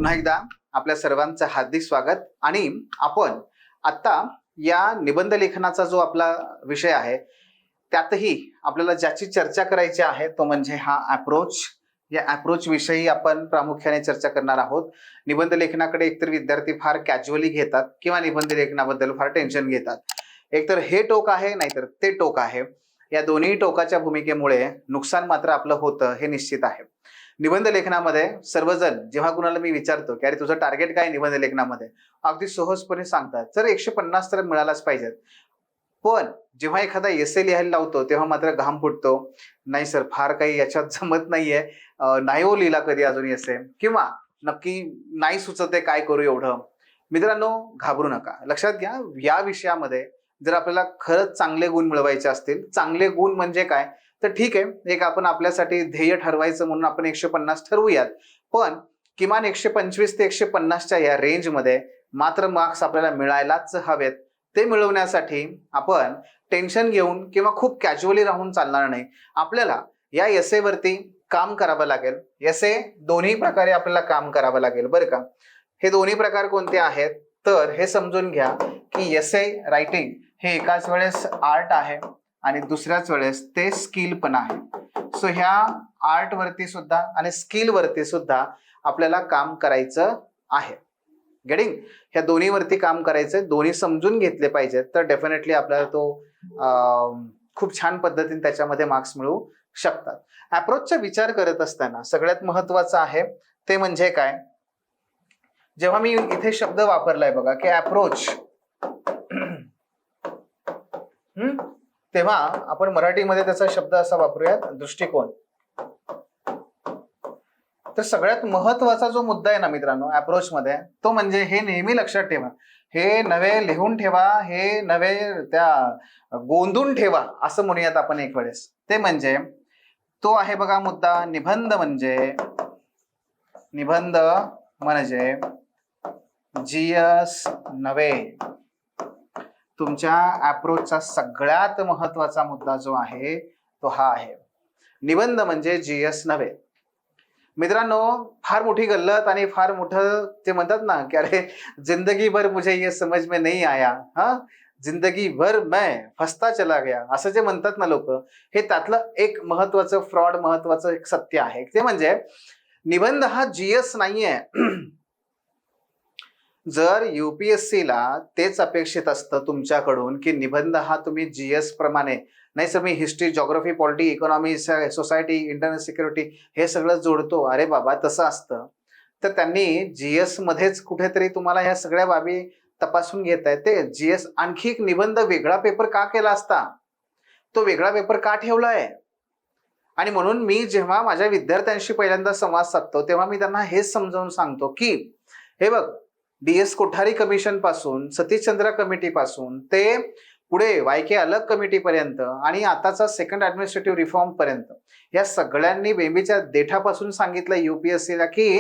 पुन्हा एकदा आपल्या सर्वांचं हार्दिक स्वागत। आणि आपण आता या निबंध लेखनाचा जो आपला विषय आहे त्यातही आपल्याला ज्याची चर्चा करायची आहे तो म्हणजे हा अप्रोच। या अप्रोच विषयी आपण प्रामुख्याने चर्चा करणार आहोत। निबंध लेखनाकडे एकतर विद्यार्थी फार कॅज्युअली घेतात किंवा निबंध लेखनाबद्दल फार टेन्शन घेतात। एकतर हे टोक आहे नाहीतर ते टोक आहे। या दोन्ही टोकाच्या भूमिकेमुळे नुकसान मात्र आपलं होतं हे निश्चित आहे। निबंध लेखनामध्ये सर्वजण जेव्हा कुणाला मी विचारतो की अरे तुझं टार्गेट काय निबंध लेखनामध्ये, अगदी सहजपणे सांगतात सर 150 तर मिळालाच पाहिजेत। पण जेव्हा एखादा एसे लिहायला लावतो तेव्हा मात्र घाम फुटतो, नाही सर फार काही याच्यात जमत नाहीये, नाही हो लिहिला कधी अजून एसे, किंवा नक्की नाही सुचत आहे काय करू एवढं। मित्रांनो घाबरू नका, लक्षात घ्या या विषयामध्ये जर आपल्याला खरंच चांगले गुण मिळवायचे असतील, चांगले गुण म्हणजे काय तर ठीक आहे, एक आपण आपल्यासाठी ध्येय ठरवायचं म्हणून आपण 150 ठरवूयात, पण किमान 125 ते 150च्या या रेंजमध्ये मात्र मार्क्स आपल्याला मिळायलाच हवेत। ते मिळवण्यासाठी आपण टेन्शन घेऊन किंवा खूप कॅज्युअली राहून चालणार नाही। आपल्याला या एसेवरती काम करावं लागेल। एसे दोन्ही प्रकारे आपल्याला काम करावं लागेल बरं का। हे दोन्ही प्रकार कोणते आहेत तर हे समजून घ्या की एसे रायटिंग हे एकाच वेळेस आर्ट आहे आणि दुसऱ्याच वेळेस ते स्किल पण आहे। सो ह्या आर्ट वरती सुद्धा आणि स्किल वरती सुद्धा आपल्याला काम करायचं आहे। गेटिंग, ह्या दोन्ही वरती काम करायचं, दोन्ही समजून घेतले पाहिजेत तर डेफिनेटली आपल्याला तो खूप छान पद्धतीने त्याच्यामध्ये मार्क्स मिळू शकतात। अप्रोचचा विचार करत असताना सगळ्यात महत्वाचं आहे ते म्हणजे काय, जेव्हा मी इथे शब्द वापरलाय बघा की अप्रोच, तेव्हा आपण मराठीमध्ये त्याचा शब्द असा वापरूयात दृष्टिकोन। तर सगळ्यात महत्वाचा जो मुद्दा आहे ना मित्रांनो अप्रोच मध्ये तो म्हणजे हे नेहमी लक्षात ठेवा, हे नवे लिहून ठेवा, हे नवे त्या गोंधून ठेवा असं म्हणूयात आपण एक वेळेस, ते म्हणजे तो आहे बघा मुद्दा, निबंध म्हणजे जीएस नव्हे। तुमच्या अप्रोचचा सगळ्यात महत्वाचा मुद्दा जो आहे तो हा आहे, निबंध म्हणजे जीएस नव्हे। मित्रांनो फार मोठी गल्लत आणि फार मोठं ते म्हणतात ना की अरे जिंदगी भर मुझे ये समझ में नहीं आया, हा जिंदगी भर मैं फसता चला गया, असं जे म्हणतात ना लोक, हे त्यातलं एक महत्वाचं फ्रॉड, महत्वाचं एक सत्य आहे। ते म्हणजे निबंध हा जीएस नाहीये। जर यूपीएससी ला तेच अपेक्षित असतं तुमच्याकडून की निबंध हा तुम्ही जीएस प्रमाणे, नाही सर मी history, geography, polity, economy, society, internal security हे सगळं जोडतो, अरे बाबा तसं असतं तर त्यांनी जीएस मध्येच कुठेतरी तुम्हाला ह्या सगळ्या बाबी तपासून घेता येते। जीएस आणखी एक निबंध वेगळा पेपर का केला असता, तो वेगळा पेपर का ठेवलाय? आणि म्हणून मी जेव्हा माझ्या विद्यार्थ्यांशी पहिल्यांदा संवाद साधतो तेव्हा मी त्यांना हेच समजावून सांगतो की हे बघ, DS कोठारी कमिशन पासून, सतीशचंद्र कमिटी पासून ते पुढे वायके अलग कमिटी पर्यंत आणि आताचा सेकंड ऍडमिनिस्ट्रेटिव्ह रिफॉर्म पर्यंत या सगळ्यांनी बेंबीच्या देठापासून सांगितलं UPSC ला की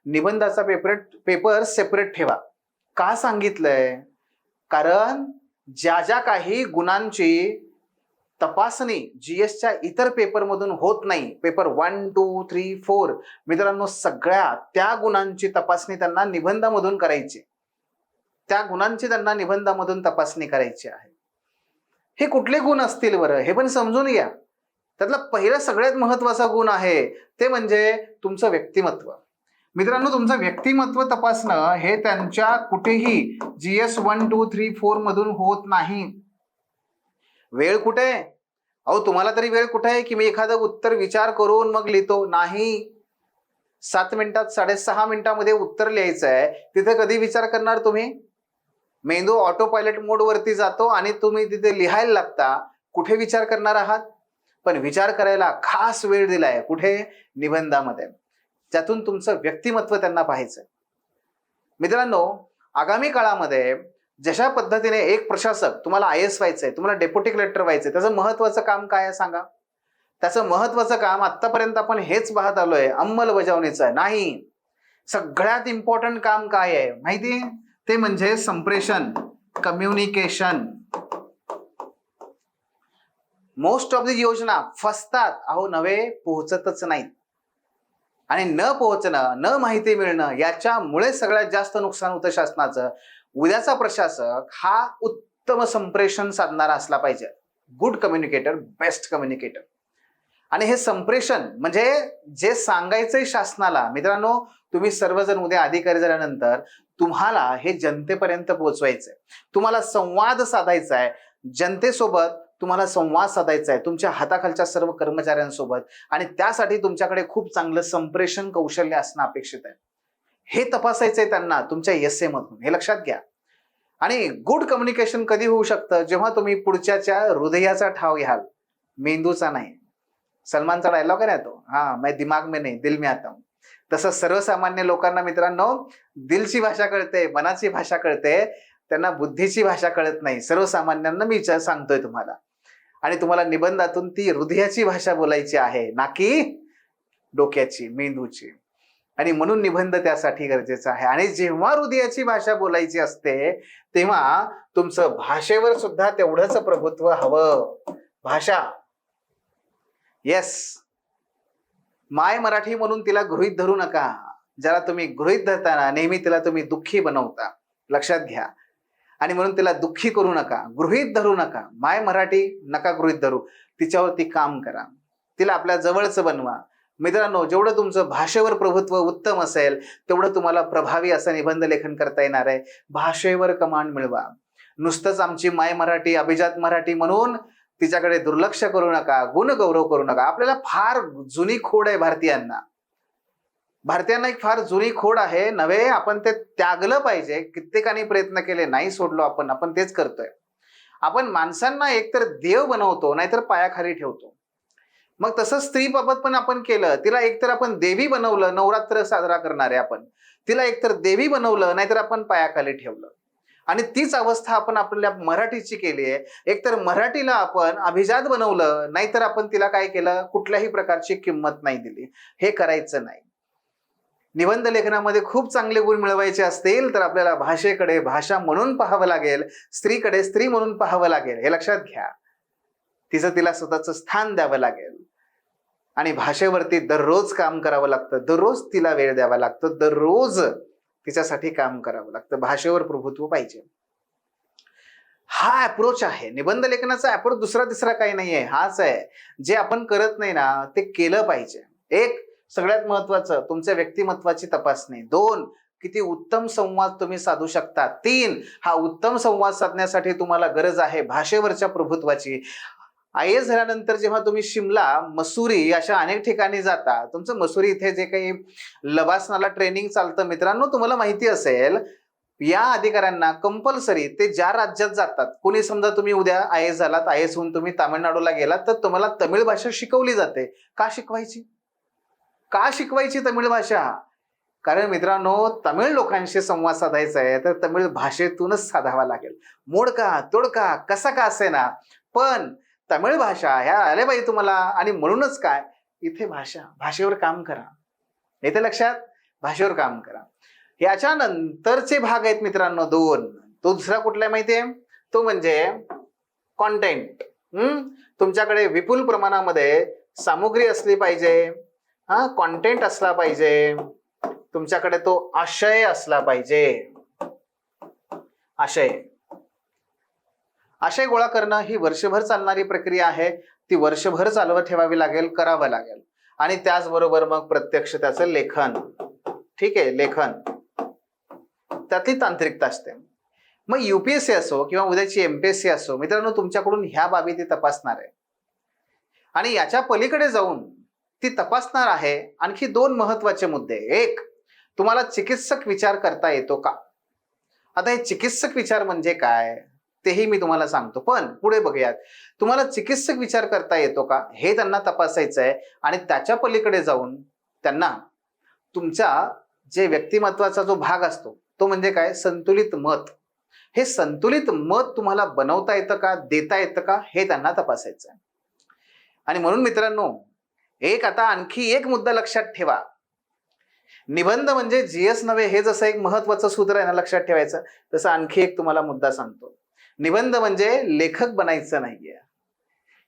निबंधाचा पेपर सेपरेट ठेवा। का सांगितलंय? कारण ज्या ज्या काही गुणांची तपासणी जीएसच्या इतर पेपर मधून होत नाही, पेपर 1, 2, 3, 4, मित्रांनो सगळ्या त्या गुणांची तपासणी त्यांना निबंधामधून करायची, त्या गुणांची त्यांना निबंधामधून तपासणी करायची आहे। हे कुठले गुण असतील बरं हे पण समजून घ्या। त्यातला पहिला सगळ्यात महत्वाचा गुण आहे ते म्हणजे तुमचं व्यक्तिमत्व। मित्रांनो तुमचं व्यक्तिमत्व तपासणं हे त्यांच्या कुठेही जीएस 1, 2, 3, 4 मधून होत नाही। वेळ कुठे, अहो तुम्हाला तरी वेळ कुठे आहे की मी एखादं उत्तर विचार करून मग लिहितो? नाही, 7 मिनिटात 6.5 मिनिटामध्ये उत्तर लिहायचं आहे, तिथे कधी विचार करणार तुम्ही? मेंदू ऑटो पायलट मोड वरती जातो आणि तुम्ही तिथे लिहायला लागता, कुठे विचार करणार आहात? पण विचार करायला खास वेळ दिलाय कुठे? निबंधामध्ये, ज्यातून तुमचं व्यक्तिमत्व त्यांना पाहायचं। मित्रांनो आगामी काळामध्ये जशा पद्धतीने एक प्रशासक, तुम्हाला IAS व्हायचंय, तुम्हाला डेप्युटी कलेक्टर व्हायचंय, त्याचं महत्वाचं काम काय आहे सांगा? त्याचं महत्वाचं काम आतापर्यंत आपण हेच पाहत आलोय अंमलबजावणीचं आहे, नाही, सगळ्यात इम्पॉर्टंट काम काय आहे माहिती? ते म्हणजे संप्रेषण, कम्युनिकेशन। मोस्ट ऑफ द योजना फसतात, अहो नव्हे पोहोचतच नाहीत। आणि न पोहोचणं, न माहिती मिळणं याच्यामुळे सगळ्यात जास्त नुकसान होतं शासनाचं. उद्याचा प्रशासक हा उत्तम संप्रेषण साधणारा असला पाहिजे. Good communicator, best communicator. आणि हे संप्रेषण म्हणजे जे सांगायचंय शासनाला, मित्रांनो तुम्ही सर्वजण उद्या अधिकारी झाल्यानंतर तुम्हाला हे जनतेपर्यंत पोहोचवायचंय. तुम्हाला संवाद साधायचा आहे जनतेसोबत, तुम्हाला संवाद साधायचा आहे तुमच्या हाताखालच्या सर्व कर्मचाऱ्यांसोबत, आणि त्यासाठी तुमच्याकडे खूप चांगलं संप्रेषण कौशल्य असणं अपेक्षित आहे. हे तपासायचंय त्यांना तुमच्या एस मधून, हे लक्षात घ्या. आणि गुड कम्युनिकेशन कधी होऊ शकतं, जेव्हा तुम्ही पुढच्याच्या हृदयाचा ठाव घ्याल, मेंदूचा नाही. सलमानचा डायलॉग आहे ना तो, हा मैं दिमाग में नहीं दिल में आता हूं. तसं सर्वसामान्य लोकांना मित्रांनो दिलची भाषा कळते, मनाची भाषा कळते, त्यांना बुद्धीची भाषा कळत नाही. सर्वसामान्यांना मी सांगतोय तुम्हाला. आणि तुम्हाला निबंधातून ती हृदयाची भाषा बोलायची आहे, ना की डोक्याची, मेंदूची. आणि म्हणून निबंध त्यासाठी गरजेचा आहे. आणि जेव्हा हृदयाची भाषा बोलायची असते तेव्हा तुमचं भाषेवर सुद्धा तेवढंच प्रभुत्व हवं. भाषा, येस, माय मराठी म्हणून तिला गृहीत धरू नका. ज्याला तुम्ही गृहीत धरताना नेहमी तिला तुम्ही दुःखी बनवता, लक्षात घ्या. आणि म्हणून तिला दुःखी करू नका, गृहीत धरू नका. माय मराठी नका गृहीत धरू, तिच्यावरती काम करा, तिला आपल्या जवळचं बनवा. मित्रांनो जेवढं तुमचं भाषेवर प्रभुत्व उत्तम असेल तेवढं तुम्हाला प्रभावी असं निबंध लेखन करता येणार आहे. भाषेवर कमांड मिळवा. नुसतंच आमची माय मराठी, अभिजात मराठी म्हणून तिच्याकडे दुर्लक्ष करू नका, गुणगौरव करू नका. आपल्याला फार जुनी खोड आहे भारतीयांना एक फार जुनी खोड आहे नव्हे, आपण ते त्यागलं पाहिजे. कित्येकांनी प्रयत्न केले, नाही सोडलो आपण तेच करतोय. आपण माणसांना एकतर देव बनवतो नाहीतर पायाखाली ठेवतो. मग तसं स्त्रीबाबत पण आपण केलं. तिला एकतर आपण देवी बनवलं, नवरात्र साजरा करणारे आपण, तिला एकतर देवी बनवलं नाहीतर आपण पायाखाली ठेवलं. आणि तीच अवस्था आपण आपल्या मराठीची केली आहे. एकतर मराठीला आपण अभिजात बनवलं नाहीतर आपण तिला काय केलं, कुठल्याही प्रकारची किंमत नाही दिली. हे करायचं नाही. निबंध लेखनामध्ये खूप चांगले गुण मिळवायचे असतील तर आपल्याला भाषेकडे भाषा म्हणून पाहावं लागेल, स्त्रीकडे स्त्री म्हणून पाहावं लागेल. हे लक्षात घ्या. तिचं तिला स्वतःचं स्थान द्यावं लागेल. आणि भाषेवरती दररोज काम करावं लागतं, दररोज तिला वेळ द्यावा लागतो, दररोज तिच्यासाठी काम करावं लागतं. भाषेवर प्रभुत्व पाहिजे. हा अप्रोच आहे निबंध लेखनाचा. अप्रोच दुसरा तिसरा काही नाहीये, हाच आहे. जे आपण करत नाही ना ते केलं पाहिजे. एक, सगळ्यात महत्वाचं तुमच्या व्यक्तिमत्वाची तपासणी. 2, किती उत्तम संवाद तुम्ही साधू शकता. 3, हा उत्तम संवाद साधण्यासाठी तुम्हाला गरज आहे भाषेवरच्या प्रभुत्वाची. IAS झाल्यानंतर जेव्हा तुम्ही शिमला, मसुरी अशा अनेक ठिकाणी जाता, तुमचं मसुरी इथे जे काही लवासनाला ट्रेनिंग चालतं मित्रांनो, तुम्हाला माहिती असेल या अधिकाऱ्यांना कंपल्सरी ते ज्या राज्यात जातात, कोणी समजा तुम्ही उद्या IAS झालात, IAS होऊन तुम्ही तामिळनाडूला गेलात तर तुम्हाला तमिळ भाषा शिकवली जाते. का शिकवायची तमिळ भाषा? कारण मित्रांनो तमिळ लोकांशी संवाद साधायचा आहे तर तमिळ भाषेतूनच साधावा लागेल. मोडका तोडका कसा का असे ना, पण तमिळ भाषा ह्या आल्या पाहिजे तुम्हाला. आणि म्हणूनच काय, इथे भाषेवर काम करा. येते लक्षात? भाषेवर काम करा. याच्या नंतरचे भाग आहेत मित्रांनो 2. तो दुसरा कुठला माहितीये? तो म्हणजे कॉन्टेंट. तुमच्याकडे विपुल प्रमाणामध्ये सामुग्री असली पाहिजे, कॉन्टेंट असला पाहिजे, तुमच्याकडे तो आशय असला पाहिजे. आशय गोळा करणं ही वर्षभर चालणारी प्रक्रिया आहे. ती वर्षभर चालवत ठेवावी लागेल, करावं लागेल. आणि त्याचबरोबर मग प्रत्यक्ष त्याचं लेखन. ठीक आहे, लेखन त्यातली तांत्रिकता असते. मग UPSC असो किंवा उद्याची MPSC असो मित्रांनो, तुमच्याकडून ह्या बाबी ती तपासणार आहे. आणि याच्या पलीकडे जाऊन ती तपासणार आहे आणखी 2 महत्वाचे मुद्दे. एक, तुम्हाला चिकित्सक विचार करता येतो का? आता हे चिकित्सक विचार म्हणजे काय तेही मी तुम्हाला सांगतो, पण पुढे बघूयात. तुम्हाला चिकित्सक विचार करता येतो का हे त्यांना तपासायचं आहे. आणि त्याच्या पलीकडे जाऊन त्यांना तुमचा जे व्यक्तिमत्वाचा जो भाग असतो तो म्हणजे काय, संतुलित मत. हे संतुलित मत तुम्हाला बनवता येतं का, देता येतं का, हे त्यांना तपासायचं आहे. आणि म्हणून मित्रांनो आता आणखी एक मुद्दा लक्षात ठेवा. निबंध म्हणजे GS नव्हे, हे जसं एक महत्वाचं सूत्र आहे ना लक्षात ठेवायचं, तसं आणखी एक तुम्हाला मुद्दा सांगतो. निबंध म्हणजे लेखक बनायचं नाहीये.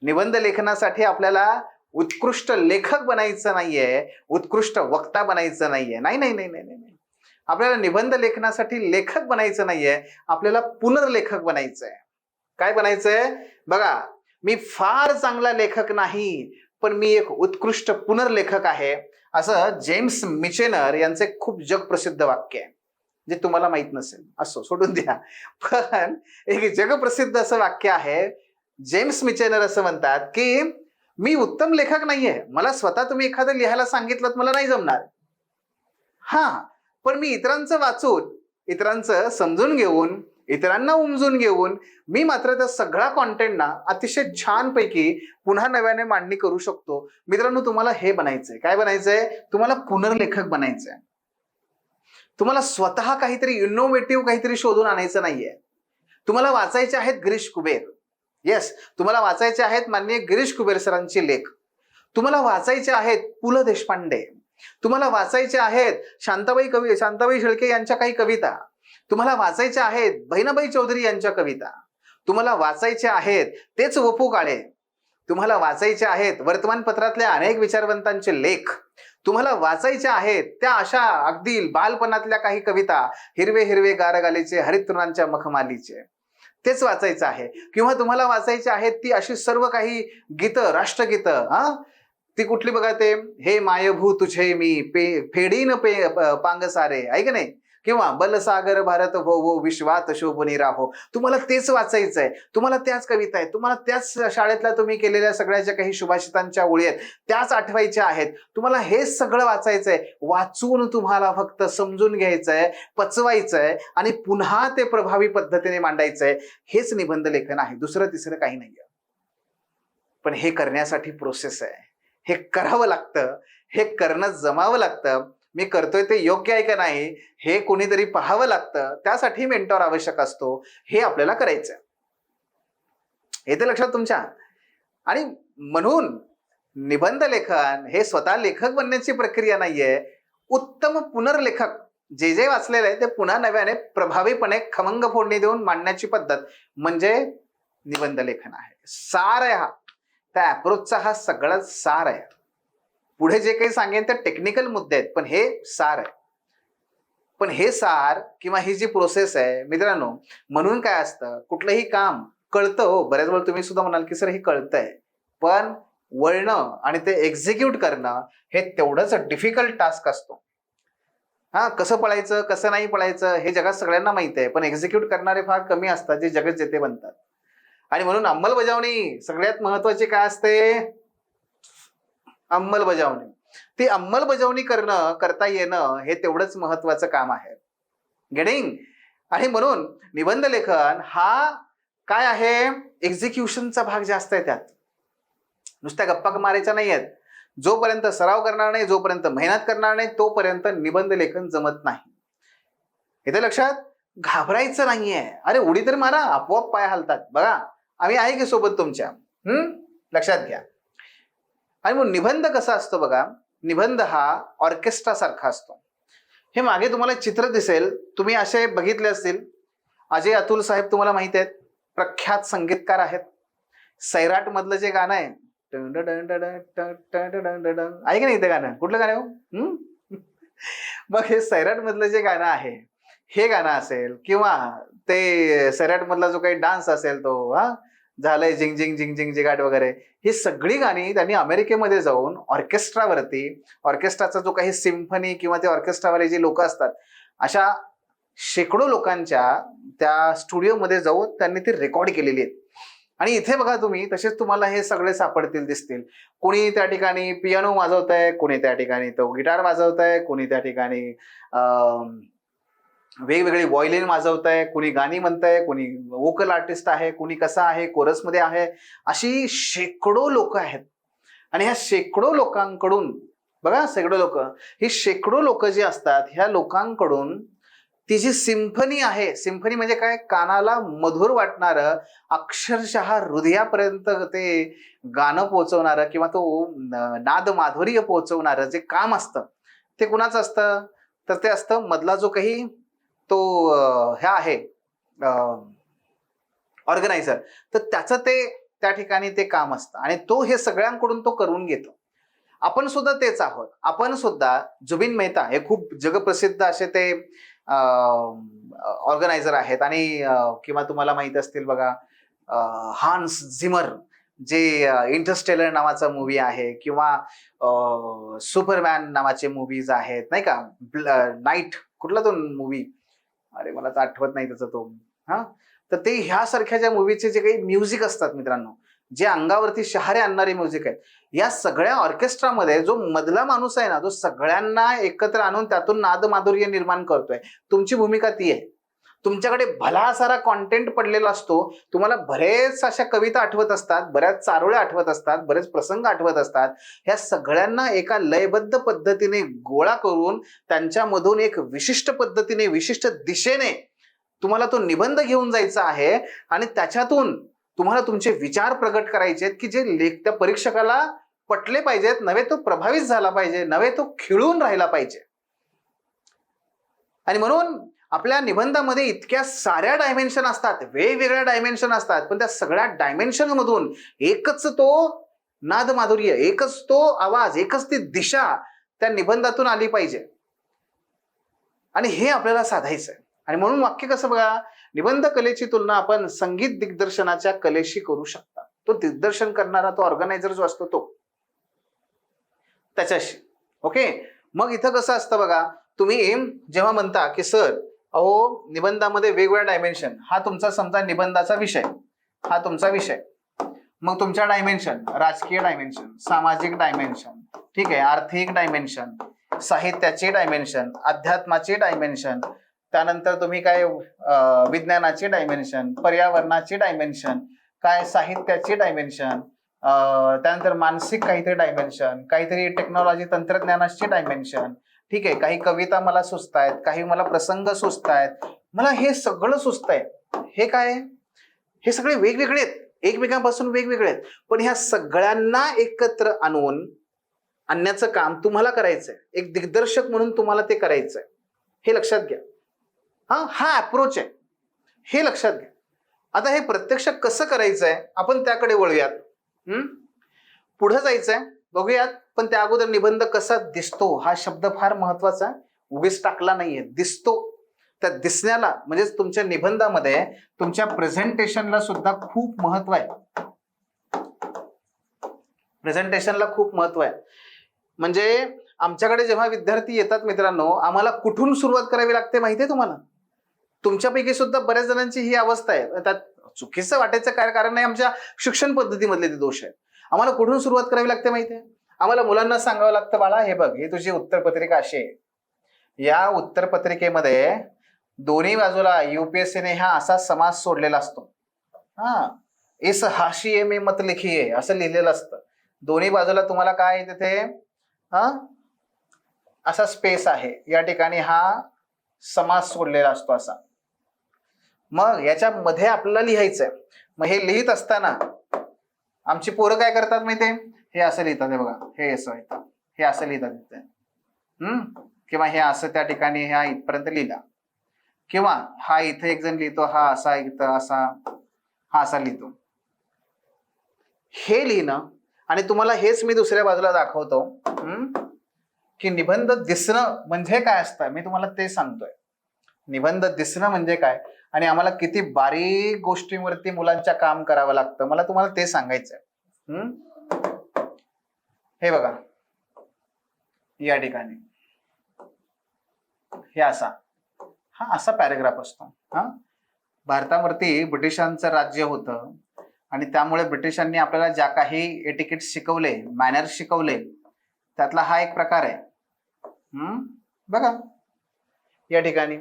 निबंध लेखनासाठी आपल्याला उत्कृष्ट लेखक बनायचं नाहीये, उत्कृष्ट वक्ता बनायचं नाहीये. नाही नाही नाही नाही नाही. आपल्याला निबंध लेखनासाठी लेखक बनायचं नाहीये, आपल्याला पुनर्लेखक बनायचंय. काय बनायचंय बघा, मी फार चांगला लेखक नाही, पण मी एक उत्कृष्ट पुनर्लेखक आहे, असं जेम्स मिचेनर यांचे खूप जगप्रसिद्ध वाक्य आहे, जे तुम्हाला माहित नसेल. असो, सोडून द्या. पण एक जगप्रसिद्ध असं वाक्य आहे. जेम्स मिचेनर असं म्हणतात की मी उत्तम लेखक नाहीये, मला स्वतः तुम्ही एखादं लिहायला सांगितलं मला नाही जमणार. हा, पण मी इतरांचं वाचून, इतरांचं समजून घेऊन, इतरांना उमजून घेऊन मी मात्र त्या सगळ्या कॉन्टेंटना अतिशय छानपैकी पुन्हा नव्याने मांडणी करू शकतो. मित्रांनो, तुम्हाला हे बनायचंय. काय बनायचंय? तुम्हाला पुनर्लेखक बनायचंय. तुम्हाला स्वतः काहीतरी इनोव्हेटिव्ह काहीतरी शोधून आणायचं नाहीये. तुम्हाला वाचायचे आहेत गिरीश कुबेर. येस, तुम्हाला वाचायचे आहेत माननीय गिरीश कुबेर सरांचे लेख. तुम्हाला वाचायचे आहेत पु ल देशपांडे. तुम्हाला वाचायचे आहेत शांताबाई शेळके यांच्या काही कविता. तुम्हाला वाचायच्या आहेत बहिणाबाई चौधरी यांच्या कविता. तुम्हाला वाचायचे आहेत तेच वपू काळे. तुम्हाला वाचायचे आहेत वर्तमानपत्रातल्या अनेक विचारवंतांचे लेख. तुम्हाला वाचायच्या आहेत त्या अशा अगदी बालपणातल्या काही कविता, हिरवे हिरवे गारगालीचे हरितृणांच्या मखमालीचे, तेच वाचायचं आहे. किंवा तुम्हाला वाचायचे आहेत ती अशी सर्व काही गीतं, राष्ट्रगीतं. ती कुठली बघा, ते हे मायभू तुझे मी फेडीन पांगसारे, ऐक नाही, किंवा बलसागर भारत हो विश्वात शोभनी राहो. तुम्हाला तेच वाचायचंय, तुम्हाला त्याच कविता आहेत, तुम्हाला त्याच शाळेतल्या तुम्ही केलेल्या सगळ्याच्या काही सुभाषितांच्या ओळी आहेत त्याच आठवायच्या आहेत. तुम्हाला हे सगळं वाचायचंय. वाचून तुम्हाला फक्त समजून घ्यायचंय, पचवायचंय आणि पुन्हा ते प्रभावी पद्धतीने मांडायचंय. हेच निबंध लेखन आहे, दुसरं तिसरं काही नाहीये. पण हे करण्यासाठी प्रोसेस आहे. हे करावं लागतं, हे करणं जमावं लागतं. मी करतोय ते योग्य आहे का नाही हे कोणीतरी पाहावं लागतं. त्यासाठी मेंटॉर आवश्यक असतो. हे आपल्याला करायचं. येते लक्षात तुमच्या? आणि म्हणून निबंध लेखन हे स्वतः लेखक बनण्याची प्रक्रिया नाहीये. उत्तम पुनर्लेखक जे वाचलेलं आहे ते पुन्हा नव्याने प्रभावीपणे खमंग फोडणी देऊन मांडण्याची पद्धत म्हणजे निबंध लेखन आहे. सार आहे हा, त्या अप्रोचचा हा सगळाच सार आहे. पुढे जे काही सांगेन ते टेक्निकल मुद्दे आहेत, पण हे सार आहे. पण हे सार किंवा ही जी प्रोसेस आहे मित्रांनो, म्हणून काय असतं, कुठलंही काम कळतं हो. बऱ्याच वेळा तुम्ही सुद्धा म्हणाल की सर हे कळतंय, पण वळणं आणि ते एक्झिक्यूट करणं हे तेवढंच डिफिकल्ट टास्क असतो. कसं पळायचं, कसं नाही पळायचं हे जगात सगळ्यांना माहिती आहे, पण एक्झिक्यूट करणारे फार कमी असतात जे जगत जेते बनतात. आणि म्हणून अंमलबजावणी सगळ्यात महत्वाची काय असते? अंमलबजावणी. ती अंमलबजावणी करता येणं हे तेवढंच महत्वाचं काम आहे. गेटिंग? आणि म्हणून निबंध लेखन हा काय आहे, एक्झिक्युशनचा भाग जास्त आहे. त्यात नुसत्या गप्पा मारायच्या नाही आहेत. जोपर्यंत सराव करणार नाही, जोपर्यंत मेहनत करणार नाही, तोपर्यंत निबंध लेखन जमत नाही. इथे लक्षात? घाबरायचं नाहीये. अरे उडी तर मारा, आपोआप पाय हलतात. बघा, आम्ही आहे की सोबत तुमच्या. लक्षात घ्या. आणि मग निबंध कसा असतो बघा, निबंध हा ऑर्केस्ट्रा सारखा असतो. हे मागे तुम्हाला चित्र दिसेल, तुम्ही असे बघितले असतील. अजय अतुल साहेब तुम्हाला माहित आहेत, प्रख्यात संगीतकार आहेत. सैराट मधलं जे गाणं आहे, ऐक नाही ते गाणं, कुठलं गाणं हो? मग हे सैराट मधलं जे गाणं आहे, हे गाणं असेल किंवा ते सैराट मधला जो काही डान्स असेल तो झालंय झिंग झिंग झिंग झिंग जिगाट वगैरे, ही सगळी गाणी त्यांनी अमेरिकेमध्ये जाऊन ऑर्केस्ट्राचा जो काही सिम्फनी किंवा ते ऑर्केस्ट्रावाले जे लोक असतात, अशा शेकडो लोकांच्या त्या स्टुडिओमध्ये जाऊन त्यांनी ती रेकॉर्ड केलेली आहेत. आणि इथे बघा तुम्ही, तसेच तुम्हाला हे सगळे सापडतील, दिसतील. कोणी त्या ठिकाणी पियानो वाजवतंय, कोणी त्या ठिकाणी तो गिटार वाजवतंय, कोणी त्या ठिकाणी वेगवेगळी व्हायोलिन वाजवतंय, कोणी गाणी म्हणतंय, कोणी वोकल आर्टिस्ट आहे, कोणी कसा आहे, कोरसमध्ये आहे. अशी शेकडो लोक आहेत. आणि ह्या शेकडो लोकांकडून बघा, ही शेकडो लोक जी असतात, ह्या लोकांकडून ती जी सिम्फनी आहे, सिम्फनी म्हणजे काय, कानाला मधुर वाटणारं, अक्षरशः हृदयापर्यंत ते गाणं पोहोचवणारं किंवा तो नाद माधुर्य पोहोचवणारं जे काम असतं, ते कुणाचं असतं? तर ते असतं मधला जो काही तो ह्या आहे ऑर्गनायझर. तर त्याचं ते त्या ठिकाणी ते काम असतं आणि तो हे सगळ्यांकडून तो करून घेतो. आपण सुद्धा तेच आहोत. आपण सुद्धा जुबिन मेहता हे खूप जगप्रसिद्ध असे ते ऑर्गनायझर आहेत आणि किंवा तुम्हाला माहित असतील बघा हान्स झिमर जे इंटरस्टेलर नावाचा मूवी आहे किंवा सुपरमॅन नावाचे मूवीज आहेत नाही का, नाईट कुठला तो मूवी, अरे मला तर आठवत नाही त्याचा तो. हा, तर ते ह्यासारख्या ज्या मूवीचे जे काही म्युझिक असतात मित्रांनो, जे अंगावरती शहारे आणणारे म्युझिक आहेत, या सगळ्या ऑर्केस्ट्रामध्ये जो मधला माणूस आहे ना, तो सगळ्यांना एकत्र आणून त्यातून नादमाधुर्य निर्माण करतोय. तुमची भूमिका ती आहे. तुमच्याकडे भला सारा कॉन्टेंट पडलेला असतो, तुम्हाला बरेच अशा कविता आठवत असतात, बऱ्याच चारोळ्या आठवत असतात, बरेच प्रसंग आठवत असतात. ह्या सगळ्यांना एका लयबद्ध पद्धतीने गोळा करून त्यांच्यामधून एक विशिष्ट पद्धतीने विशिष्ट दिशेने तुम्हाला तो निबंध घेऊन जायचा आहे आणि त्याच्यातून तुम्हाला तुमचे विचार प्रगट करायचे आहेत की जे त्या परीक्षकाला पटले पाहिजेत, नव्हे तो प्रभावित झाला पाहिजे, नव्हे तो खिळून राहिला पाहिजे. आणि म्हणून आपल्या निबंधामध्ये इतक्या साऱ्या डायमेन्शन असतात, वेगवेगळ्या डायमेन्शन असतात, पण त्या सगळ्या डायमेन्शन मधून एकच तो नादमाधुर्य, एकच तो आवाज, एकच ती दिशा त्या निबंधातून आली पाहिजे आणि हे आपल्याला साधायचं आहे. आणि म्हणून वाक्य कसं बघा, निबंध कलेची तुलना आपण संगीत दिग्दर्शनाच्या कलेशी करू शकता. तो दिग्दर्शन करणारा तो ऑर्गनायझर जो असतो तो त्याच्याशी. ओके, मग इथं कसं असतं बघा, तुम्ही जेव्हा म्हणता की सर अहो निबंधामध्ये वेगवेगळ्या डायमेन्शन, हा तुमचा समजा निबंधाचा विषय, हा तुमचा विषय, मग तुमच्या डायमेन्शन राजकीय डायमेन्शन, सामाजिक डायमेन्शन, ठीक आहे, आर्थिक डायमेन्शन, साहित्याचे डायमेन्शन, अध्यात्माचे डायमेन्शन, त्यानंतर तुम्ही काय विज्ञानाचे डायमेन्शन, पर्यावरणाचे डायमेन्शन, काय साहित्याचे डायमेन्शन, त्यानंतर मानसिक काहीतरी डायमेन्शन, काहीतरी टेक्नॉलॉजी तंत्रज्ञानाचे डायमेन्शन, ठीक आहे, काही कविता मला सुचतायत, काही मला प्रसंग सुचतायत, मला हे सगळं सुचतंय. हे काय, हे सगळे वेगवेगळे आहेत, एकमेकांपासून वेगवेगळे आहेत, पण ह्या सगळ्यांना एकत्र आणण्याचं काम तुम्हाला करायचंय. एक दिग्दर्शक म्हणून तुम्हाला ते करायचंय, हे लक्षात घ्या. हा अप्रोच आहे, हे लक्षात घ्या. आता हे प्रत्यक्ष कसं करायचंय आपण त्याकडे वळूयात. पुढे जायचंय, बघूयात. पण त्या अगोदर निबंध कसा दिसतो हा शब्द फार महत्वाचा आहे, उगीच टाकला नाहीये. दिसतो, त्या दिसण्याला म्हणजे तुमच्या निबंधामध्ये तुमच्या प्रेझेंटेशनला सुद्धा खूप महत्व आहे. प्रेझेंटेशनला खूप महत्व आहे. म्हणजे आमच्याकडे जेव्हा विद्यार्थी येतात मित्रांनो, आम्हाला कुठून सुरुवात करावी लागते माहितीये तुम्हाला? तुमच्यापैकी सुद्धा बऱ्याच जणांची ही अवस्था आहे. त्यात चुकीचं वाटायचं काय कारण नाही, आमच्या शिक्षण पद्धतीमधले ते दोष आहेत. आम्हाला कुठून सुरुवात करावी लागते माहितीये? आम्हाला मुलांना सांगावं लागतं, बाळा हे बघ, ही तुझी उत्तरपत्रिका अशी आहे, या उत्तरपत्रिकेमध्ये दोन्ही बाजूला युपीएससीने हा असा समास सोडलेला असतो. इस हाशिये में मत लिखिये असं लिहिलेलं असतं. दोन्ही बाजूला तुम्हाला काय तिथे असा स्पेस आहे, या ठिकाणी हा समास सोडलेला असतो असा. मग याच्यामध्ये आपल्याला लिहायचंय. मग हे लिहित असताना आमची पोरं काय करतात माहितीये? हे असं लिहितात, हे बघा, हे असं लिहितात, हे असं लिहितात, किंवा हे असं त्या ठिकाणी ह्या इथपर्यंत लिहिला, किंवा हा इथे एक जण लिहितो, हा असा इथं असा, हा असा लिहितो. हे लिहिणं, आणि तुम्हाला हेच मी दुसऱ्या बाजूला दाखवतो की निबंध दिसणं म्हणजे काय असतं. मी तुम्हाला ते सांगतोय, निबंध दिसणं म्हणजे काय आणि आम्हाला किती बारीक गोष्टींवरती मुलांच्या काम करावं लागतं, मला तुम्हाला ते सांगायचंय. हे बघा, या ठिकाणी हे असा पॅरेग्राफ असतो. भारतावरती ब्रिटिशांचं राज्य होतं आणि त्यामुळे ब्रिटिशांनी आपल्याला ज्या काही एटिकेट शिकवले, मॅनर्स शिकवले, त्यातला हा एक प्रकार आहे. बघा या ठिकाणी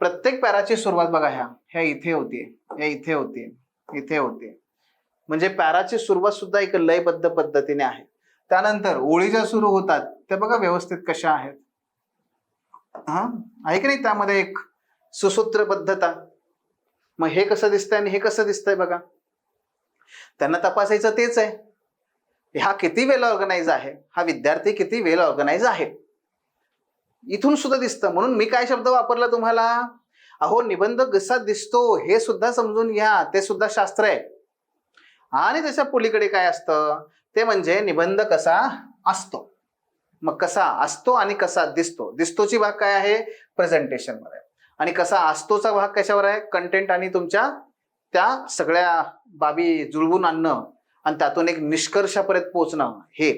प्रत्येक पॅराची सुरुवात बघा, ह्या इथे होती, ह्या इथे होती, इथे होती. म्हणजे पॅराची सुरुवात सुद्धा एक लयबद्ध पद्धतीने आहे. त्यानंतर ओळी ज्या सुरू होतात त्या बघा व्यवस्थित कशा आहेत, आहे की नाही? त्यामध्ये एक सुसूत्रबद्धता. मग हे कसं दिसतंय आणि हे कसं दिसतंय बघा. त्यांना तपासायचं तेच आहे, हा किती वेल ऑर्गनाइज आहे, हा विद्यार्थी किती वेल ऑर्गनाइज आहे. इथून सुद्धा दिसतं. म्हणून मी काय शब्द वापरला तुम्हाला, अहो निबंध कसा दिसतो हे सुद्धा समजून घ्या, ते सुद्धा शास्त्र आहे. आणि त्याच्या पलीकडे काय असतं ते म्हणजे निबंध कसा असतो. मग कसा असतो आणि कसा दिसतो. दिसतोची भाग काय आहे, प्रेझेंटेशन मध्ये, आणि कसा असतोचा भाग कशावर आहे, कंटेंट आणि तुमच्या त्या सगळ्या बाबी जुळवून आणणं आणि त्यातून एक निष्कर्षापर्यंत पोहोचणं हे.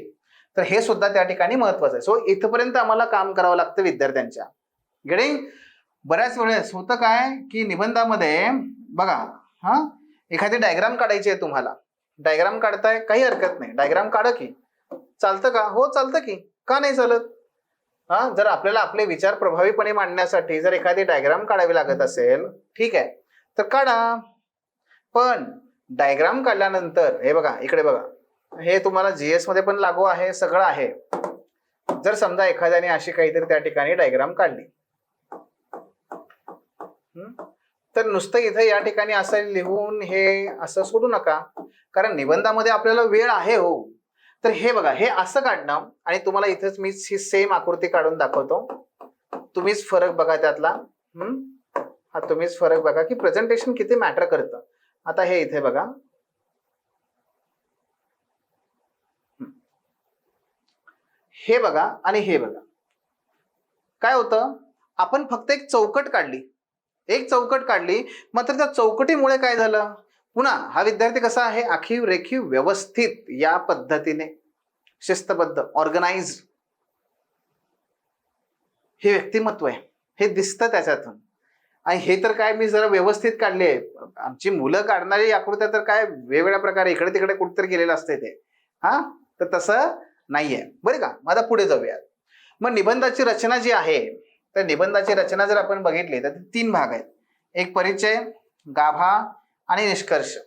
तर हे सुद्धा त्या ठिकाणी महत्वाचं आहे. सो इथपर्यंत आम्हाला काम करावं लागतं विद्यार्थ्यांच्या. गेटिंग? बऱ्याच वेळेस होतं काय की निबंधामध्ये बघा, हा एखादी डायग्राम काढायची आहे तुम्हाला, डायग्राम काढताय, काही हरकत नाही, डायग्राम काढा की. चालतं का? हो चालतं की, का नाही चालत? हा, जर आपल्याला आपले विचार प्रभावीपणे मांडण्यासाठी जर एखादी डायग्राम काढावी लागत असेल, ठीक आहे, तर काढा. पण डायग्राम काढल्यानंतर हे बघा, इकडे बघा, हे तुम्हाला जीएस मध्ये पण लागू आहे, सगळं आहे. जर समजा एखाद्याने अशी काहीतरी त्या ठिकाणी डायग्राम काढली, तर नुसतं इथे या ठिकाणी असं लिहून हे असं सोडू नका, कारण निबंधामध्ये आपल्याला वेळ आहे हो. तर हे बघा, हे असं काढणं आणि तुम्हाला इथेच मी ही सेम आकृती काढून दाखवतो, तुम्हीच फरक बघा त्यातला. हा तुम्हीच फरक बघा की प्रेझेंटेशन किती मॅटर करतं. आता हे इथे बघा, हे बघा आणि हे बघा, काय होतं, आपण फक्त एक चौकट काढली, एक चौकट काढली, मात्र त्या चौकटीमुळे काय झालं, पुन्हा हा विद्यार्थी कसा आहे, आखीव रेखीव व्यवस्थित या पद्धतीने शिस्तबद्ध ऑर्गनाइज हे व्यक्तिमत्व आहे, हे दिसतं त्याच्यातून. आणि हे तर काय मी जरा व्यवस्थित काढले आहे. आमची मुलं काढणारी आकृत्या तर काय वेगवेगळ्या प्रकारे इकडे तिकडे कुठेतरी गेलेलं असते ते. हा, तर तसं नाहीये बरं का. आता पुढे जाऊयात. मग निबंधाची रचना जी आहे, तर निबंधाची रचना जर आपण बघितली तर 3 भाग आहेत. एक परिचय, गाभा आणि निष्कर्ष.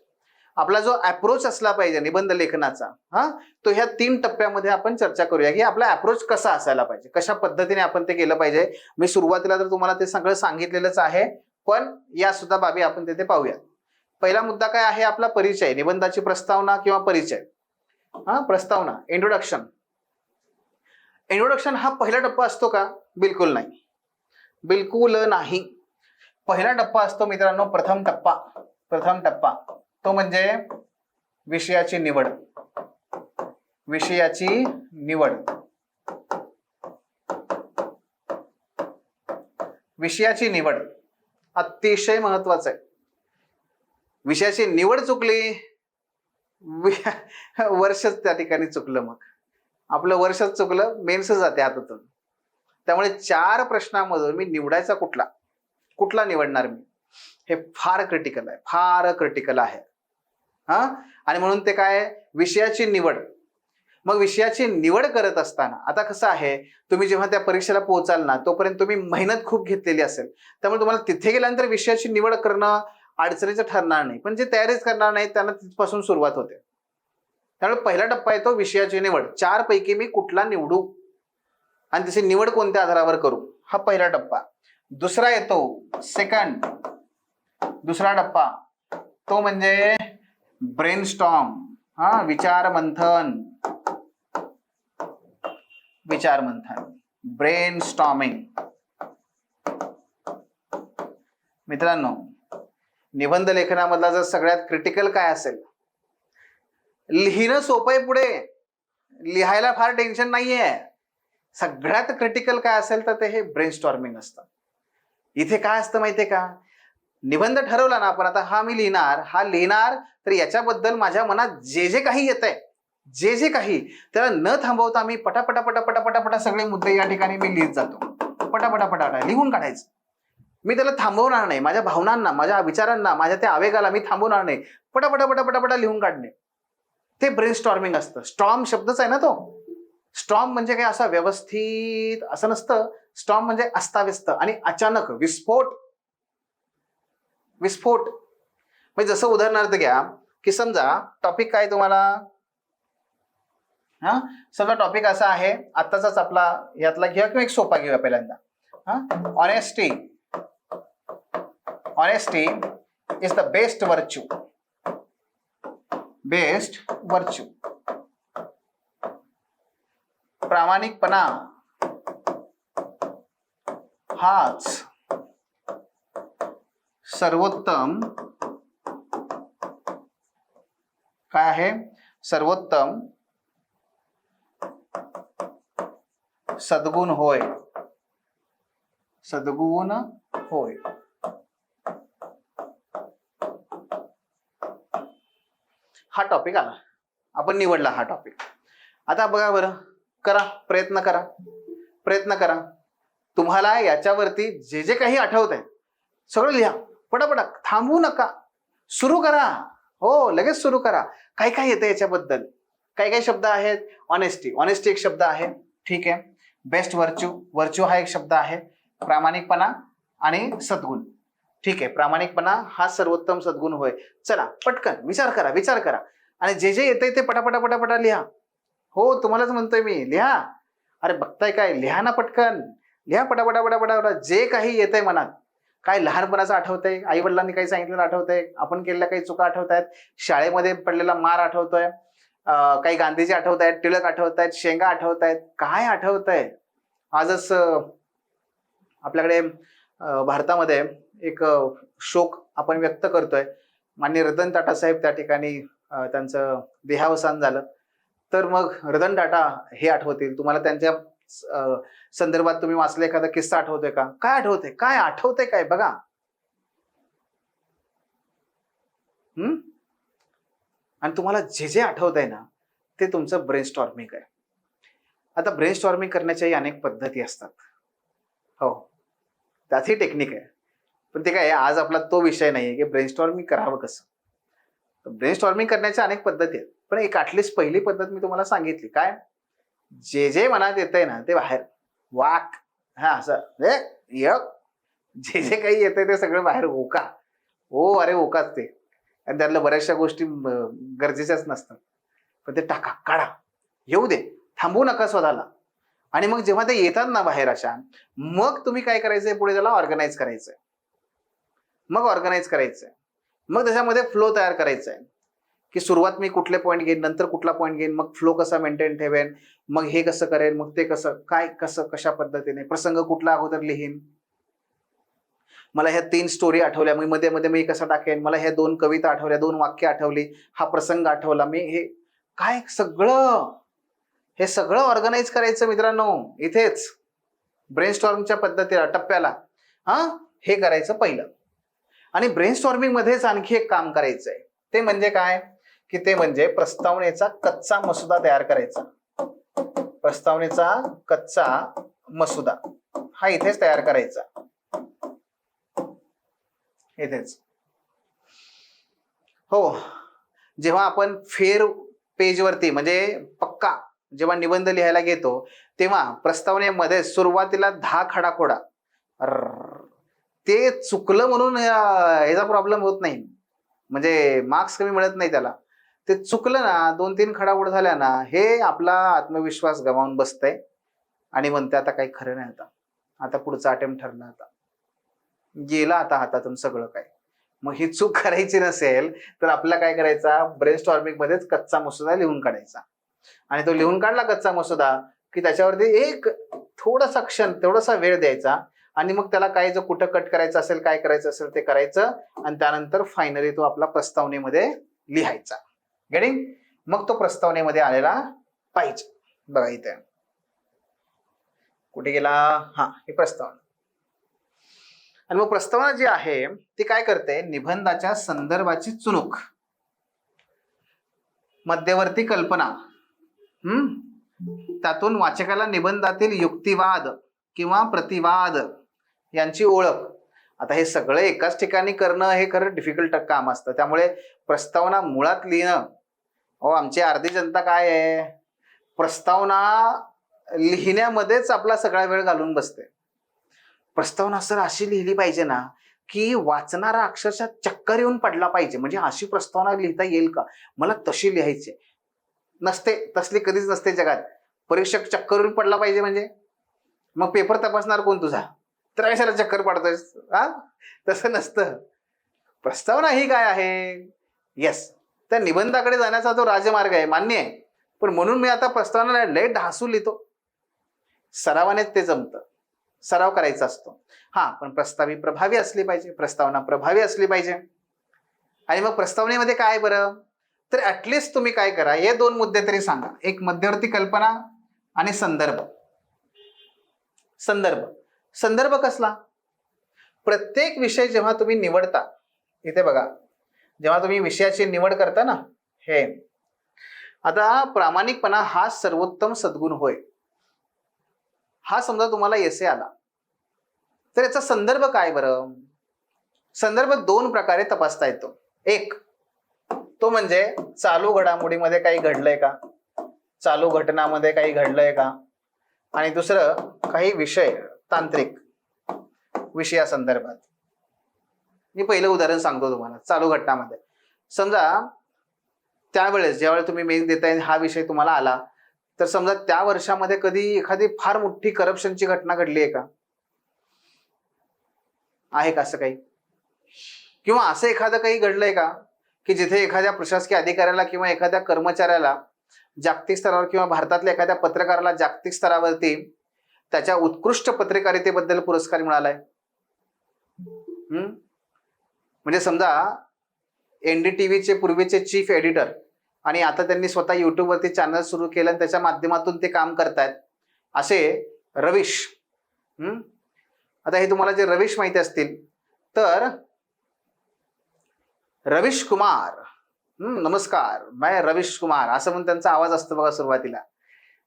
आपला जो अप्रोच असला पाहिजे निबंध लेखनाचा, हा, तो ह्या 3 टप्प्यामध्ये आपण चर्चा करूया की आपला अप्रोच कसा असायला पाहिजे, कशा पद्धतीने आपण ते केलं पाहिजे. मी सुरुवातीला तर तुम्हाला ते सगळं सांगितलेलंच आहे, पण या सुद्धा बाबी आपण तिथे पाहूया. पहिला मुद्दा काय आहे आपला, परिचय, निबंधाची प्रस्तावना किंवा परिचय. हा, प्रस्तावना, इंट्रोडक्शन. इंट्रोडक्शन हा पहिला टप्पा असतो का? बिलकुल नाही, बिलकुल नाही. पहिला टप्पा असतो मित्रांनो, प्रथम टप्पा. प्रथम टप्पा तो म्हणजे विषयाची निवड. विषयाची निवड. विषयाची निवड अतिशय महत्वाचं आहे. विषयाची निवड चुकली, वर्षच त्या ठिकाणी चुकलं, मग आपलं वर्षच चुकलं, मेन्स जाते हातातून. त्यामुळे 4 प्रश्नांमधून मी निवडायचा कुठला, कुठला निवडणार मी, हे फार क्रिटिकल आहे, फार क्रिटिकल आहे. हा, आणि म्हणून ते काय, विषयाची निवड. मग विषयाची निवड करत असताना आता कसं आहे, तुम्ही जेव्हा त्या परीक्षेला पोहोचाल ना, तोपर्यंत तुम्ही मेहनत खूप घेतलेली असेल, त्यामुळे तुम्हाला तिथे गेल्यानंतर विषयाची निवड करणं अडचणीचं ठरणार नाही. पण जे तयारीच करणार नाही त्यांना तिथपासून सुरुवात होते. त्यामुळे पहिला टप्पा येतो विषयाची निवड. 4 पैकी मी कुठला निवडू आणि त्याची निवड कोणत्या आधारावर करू, हा पहिला टप्पा. दुसरा येतो सेकंड, दुसरा टप्पा तो म्हणजे ब्रेनस्टॉर्म. हा, विचार मंथन. विचार मंथन, ब्रेनस्टॉर्मिंग. मित्रांनो, निबंध लेखनामधला जर सगळ्यात क्रिटिकल काय असेल, लिहिणं सोपं आहे, पुढे लिहायला फार टेन्शन नाहीये. सगळ्यात क्रिटिकल काय असेल तर ते हे ब्रेनस्टॉर्मिंग असतं. इथे काय असतं माहितीये का, निबंध ठरवला ना आपण, आता हा मी लिहिणार, हा लिहिणार, तर याच्याबद्दल माझ्या मनात जे जे काही येतंय, जे जे काही, त्याला न थांबवता मी पटापटा पटापटा पटापटा सगळे मुद्दे या ठिकाणी मी लिहित जातो. पटापटा पटापटा लिहून काढायचं. मी त्याला थांबवणार नाही, माझ्या भावनांना, माझ्या विचारांना, माझ्या त्या आवेगाला मी थांबवणार नाही. पटापटा पटापटा लिहून काढणे, ते ब्रेनस्टॉर्मिंग असतं. स्टॉर्म शब्दच आहे ना तो. स्टॉर्म म्हणजे काय, असा व्यवस्थित असं नसतं. स्टॉर्म म्हणजे अस्ताव्यस्त आणि अचानक विस्फोट. विस्फोट म्हणजे जसं उदाहरणार्थ घ्या की समजा टॉपिक काय तुम्हाला, हा, समजा टॉपिक असा आहे आत्ताचाच आपला, यातला घ्या किंवा एक सोपा घेऊया पहिल्यांदा. हा, honesty. Honesty is the best virtue. Best virtue. प्रामाणिकपणा हाच सर्वोत्तम काय आहे? सर्वोत्तम सद्गुण होय. सद्गुण होय. हा टॉपिक आला, आपण निवडला हा टॉपिक. आता बघा बरं, करा प्रयत्न करा. तुम्हाला याच्यावरती जे जे काही आठवत आहे सगळं लिहा, पटापटा, थांबवू नका, सुरू करा. हो, लगेच सुरू करा. काय काय येतं याच्याबद्दल, काय काय शब्द आहेत? ऑनेस्टी एक शब्द आहे, ठीक आहे. बेस्ट व्हर्च्यू हा एक शब्द आहे. प्रामाणिकपणा आणि सद्गुण, ठीक आहे. प्रामाणिकपणा हा सर्वोत्तम सद्गुण होय. चला पटकन विचार करा आणि जे जे येतंय ते पटापटा लिहा. हो, तुम्हालाच म्हणतोय मी, लिहा. अरे बघताय काय, लिहा ना, पटकन लिहा, पटापटा. जे काही येतंय मनात, काय लहानपणाचं आठवतंय, आई वडिलांनी काही सांगितलेलं आठवतंय, आपण केलेल्या काही चुका आठवतायत, शाळेमध्ये पडलेला मार आठवतोय, काही गांधीजी आठवतायत, टिळक आठवतायत, शेंगा आठवतायत, काय आठवतंय? आजच आपल्याकडे भारतामध्ये एक शोक आपण व्यक्त करतोय. माननीय रतन टाटा साहेब त्या ठिकाणी त्यांचं देहावसान झालं. तर मग रतन टाटा हे आठवतील तुम्हाला, त्यांच्या संदर्भात तुम्ही वाचले एखादा किस्सा आठवतोय का? काय आठवतंय काय बघा. आणि तुम्हाला जे जे आठवतंय ना ते तुमचं ब्रेनस्टॉर्मिंग आहे. आता ब्रेनस्टॉर्मिंग करण्याच्याही अनेक पद्धती असतात, हो, त्यातही टेक्निक आहे. पण ते काय, आज आपला तो विषय नाहीये की ब्रेनस्टॉर्मिंग करावं कसं. ब्रेनस्टॉर्मिंग करण्याच्या अनेक पद्धती आहेत, पण एक ॲटलिस्ट पहिली पद्धत मी तुम्हाला सांगितली. काय? जे जे मनात येतंय ना ते बाहेर वाक, हा असं जे जे काही येतंय ते सगळं बाहेर ओका. हो, अरे ओकाच ते. आणि त्यातल्या बऱ्याचशा गोष्टी गरजेच्याच नसतात, पण ते टाका, काढा, येऊ दे, थांबवू नका स्वतःला. आणि मग जेव्हा ते येतात ना बाहेर अशा, मग तुम्ही काय करायचंय, पुढे त्याला ऑर्गनाईज करायचंय. मग त्याच्यामध्ये फ्लो तयार करायचा आहे की सुरुवात मी कुठले पॉईंट घेईन, नंतर कुठला पॉईंट घेईन, मग फ्लो कसा मेंटेन ठेवेन, मग हे कसं करेन, मग ते कसं काय, कशा पद्धतीने प्रसंग कुठला अगोदर लिहीन, मला ह्या 3 स्टोरी आठवल्या, मी मध्ये मध्ये मी कसं टाकेन, मला ह्या 2 कविता आठवल्या, 2 वाक्य आठवली, हा प्रसंग आठवला, मी हे काय हे सगळं ऑर्गनाईज करायचं मित्रांनो इथेच ब्रेनस्टॉर्मच्या पद्धतीला, टप्प्याला. हे करायचं पहिलं. आणि ब्रेनस्टॉर्मिंग मध्येच आणखी एक काम करायचं आहे, ते म्हणजे काय, की ते म्हणजे प्रस्तावनेचा कच्चा मसुदा तयार करायचा. प्रस्तावनेचा कच्चा मसुदा हा इथेच तयार करायचा, इथेच. हो, जेव्हा आपण फेर पेजवरती म्हणजे पक्का जेव्हा निबंध लिहायला घेतो, तेव्हा प्रस्तावनेमध्ये सुरुवातीला 10 खडाखोडा, ते चुकलं म्हणून ह्याचा प्रॉब्लेम होत नाही, म्हणजे मार्क्स कमी मिळत नाही त्याला. ते चुकलं ना, 2-3 खडाखोड झाल्या ना, हे आपला आत्मविश्वास गमावून बसतंय आणि म्हणते आता काही खरं नाही, आता पुढचा अटेम्प्ट ठरला, आता गेला आता हातातून सगळं काय. मग ही चूक करायची नसेल तर आपल्याला काय करायचा, ब्रेनस्टॉर्मिंग मध्येच कच्चा मसुदा लिहून काढायचा. आणि तो लिहून काढला कच्चा मसुदा की त्याच्यावरती एक थोडासा वेळ द्यायचा आणि मग त्याला काय, जो कुठं कट करायचं असेल, काय करायचं असेल ते करायचं आणि त्यानंतर फायनली तो आपला प्रस्तावनेमध्ये लिहायचा. गेटिंग? मग तो प्रस्तावनेमध्ये आलेला पाहिजे. बघा इथे कुठे गेला, ही प्रस्तावना. आणि मग प्रस्तावना जी आहे ती काय करते, निबंधाच्या संदर्भाची चुणूक, मध्यवर्ती कल्पना, त्यातून वाचकाला निबंधातील युक्तिवाद किंवा प्रतिवाद यांची ओळख. आता हे सगळं एकाच ठिकाणी करणं हे खरं डिफिकल्ट काम असतं. त्यामुळे प्रस्तावना मुळात लिहिणं, आमची अर्धी जनता काय आहे, प्रस्तावना लिहिण्यामध्येच आपला सगळा वेळ घालून बसते. प्रस्तावना सर अशी लिहिली पाहिजे ना की वाचणारा अक्षरशः चक्कर येऊन पडला पाहिजे, म्हणजे अशी प्रस्तावना लिहिता येईल का, मला तशी लिहायची नसते, तसली कधीच नसते जगात. परीक्षक चक्कर येऊन पडला पाहिजे म्हणजे मग पेपर तपासणार कोण तुझा, तर कशाला चक्कर पाडतोय, तसं नसतं. प्रस्तावना ही काय आहे, येस, त्या निबंधाकडे जाण्याचा तो राजमार्ग आहे, मान्य आहे. पण म्हणून मी आता प्रस्तावना लय ढासू लिहितो, सरावानेच ते जमतं, सराव करायचा असतो. पण प्रस्तावना प्रभावी असली पाहिजे. आणि मग प्रस्तावनेमध्ये काय बरं, तर ऍटलिस्ट तुम्ही काय करा, हे दोन मुद्दे तरी सांगा. एक मध्यवर्ती कल्पना आणि संदर्भ. संदर्भ संदर्भ कसला? प्रत्येक विषय जेव्हा तुम्ही निवडता, इथे बघा, जेव्हा तुम्ही विषयाची निवड करता ना, हे आता प्रामाणिकपणा हा सर्वोत्तम सद्गुण होय, हा समजा तुम्हाला एसे आला, तर याचा संदर्भ काय बरं? संदर्भ दोन प्रकारे तपासता येतो. एक तो म्हणजे चालू घडामोडीमध्ये काही घडलंय का, चालू घटनामध्ये काही घडलंय का, आणि दुसरं काही विषय, तांत्रिक विषयासंदर्भात. मी पहिलं उदाहरण सांगतो तुम्हाला. चालू घटनामध्ये समजा त्यावेळेस ज्यावेळेस तुम्ही मेन देताय हा विषय तुम्हाला आला, तर समजा त्या वर्षामध्ये कधी एखादी फार मोठी करप्शनची घटना घडली आहे का? आहे का असं काही? किंवा असं एखादं काही घडलंय का की जिथे एखाद्या प्रशासकीय अधिकाऱ्याला किंवा एखाद्या कर्मचाऱ्याला जागतिक स्तरावर किंवा भारतातल्या एखाद्या पत्रकाराला जागतिक स्तरावरती त्याच्या उत्कृष्ट पत्रकारितेबद्दल पुरस्कार मिळालाय? म्हणजे समजा NDTVचे पूर्वीचे चीफ एडिटर आणि आता त्यांनी स्वतः युट्यूबवरती चॅनल सुरू केलं आणि त्याच्या माध्यमातून ते काम करतायत असे रवीश. आता हे तुम्हाला जे रवीश माहिती असतील, तर रवीश कुमार, नमस्कार मैं रवीश कुमार, असं म्हणून त्यांचा आवाज असतो बघा सुरुवातीला.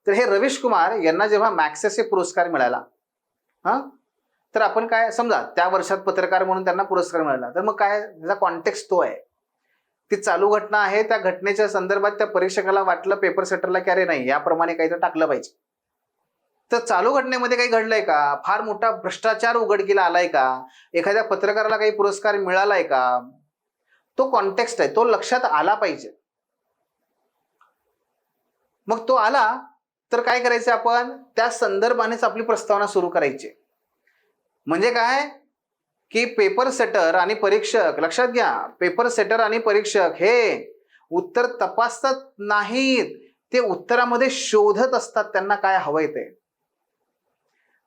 तर हे रवीश कुमार यांना जेव्हा मॅक्सेसे पुरस्कार मिळाला, तर आपण काय समजा त्या वर्षात पत्रकार म्हणून त्यांना पुरस्कार मिळाला, तर मग काय त्याचा कॉन्टेक्स्ट तो आहे, ती चालू घटना आहे, त्या घटनेच्या संदर्भात त्या परीक्षकाला वाटलं, पेपर सेटरला की अरे नाही याप्रमाणे काहीतरी टाकलं पाहिजे. तर चालू घटनेमध्ये काही घडलंय का, फार मोठा भ्रष्टाचार उघडकीला आलाय का, एखाद्या पत्रकाराला काही पुरस्कार मिळालाय का, तो कॉन्टेक्स्ट आहे, तो लक्षात आला पाहिजे. मग तो आला तर काय करायचं, आपण त्या संदर्भानेच आपली प्रस्तावना सुरू करायची. म्हणजे काय की पेपर सेटर आणि परीक्षक, लक्षात घ्या, पेपर सेटर आणि परीक्षक हे उत्तर तपासत नाहीत, ते उत्तरामध्ये शोधत असतात त्यांना काय हवंय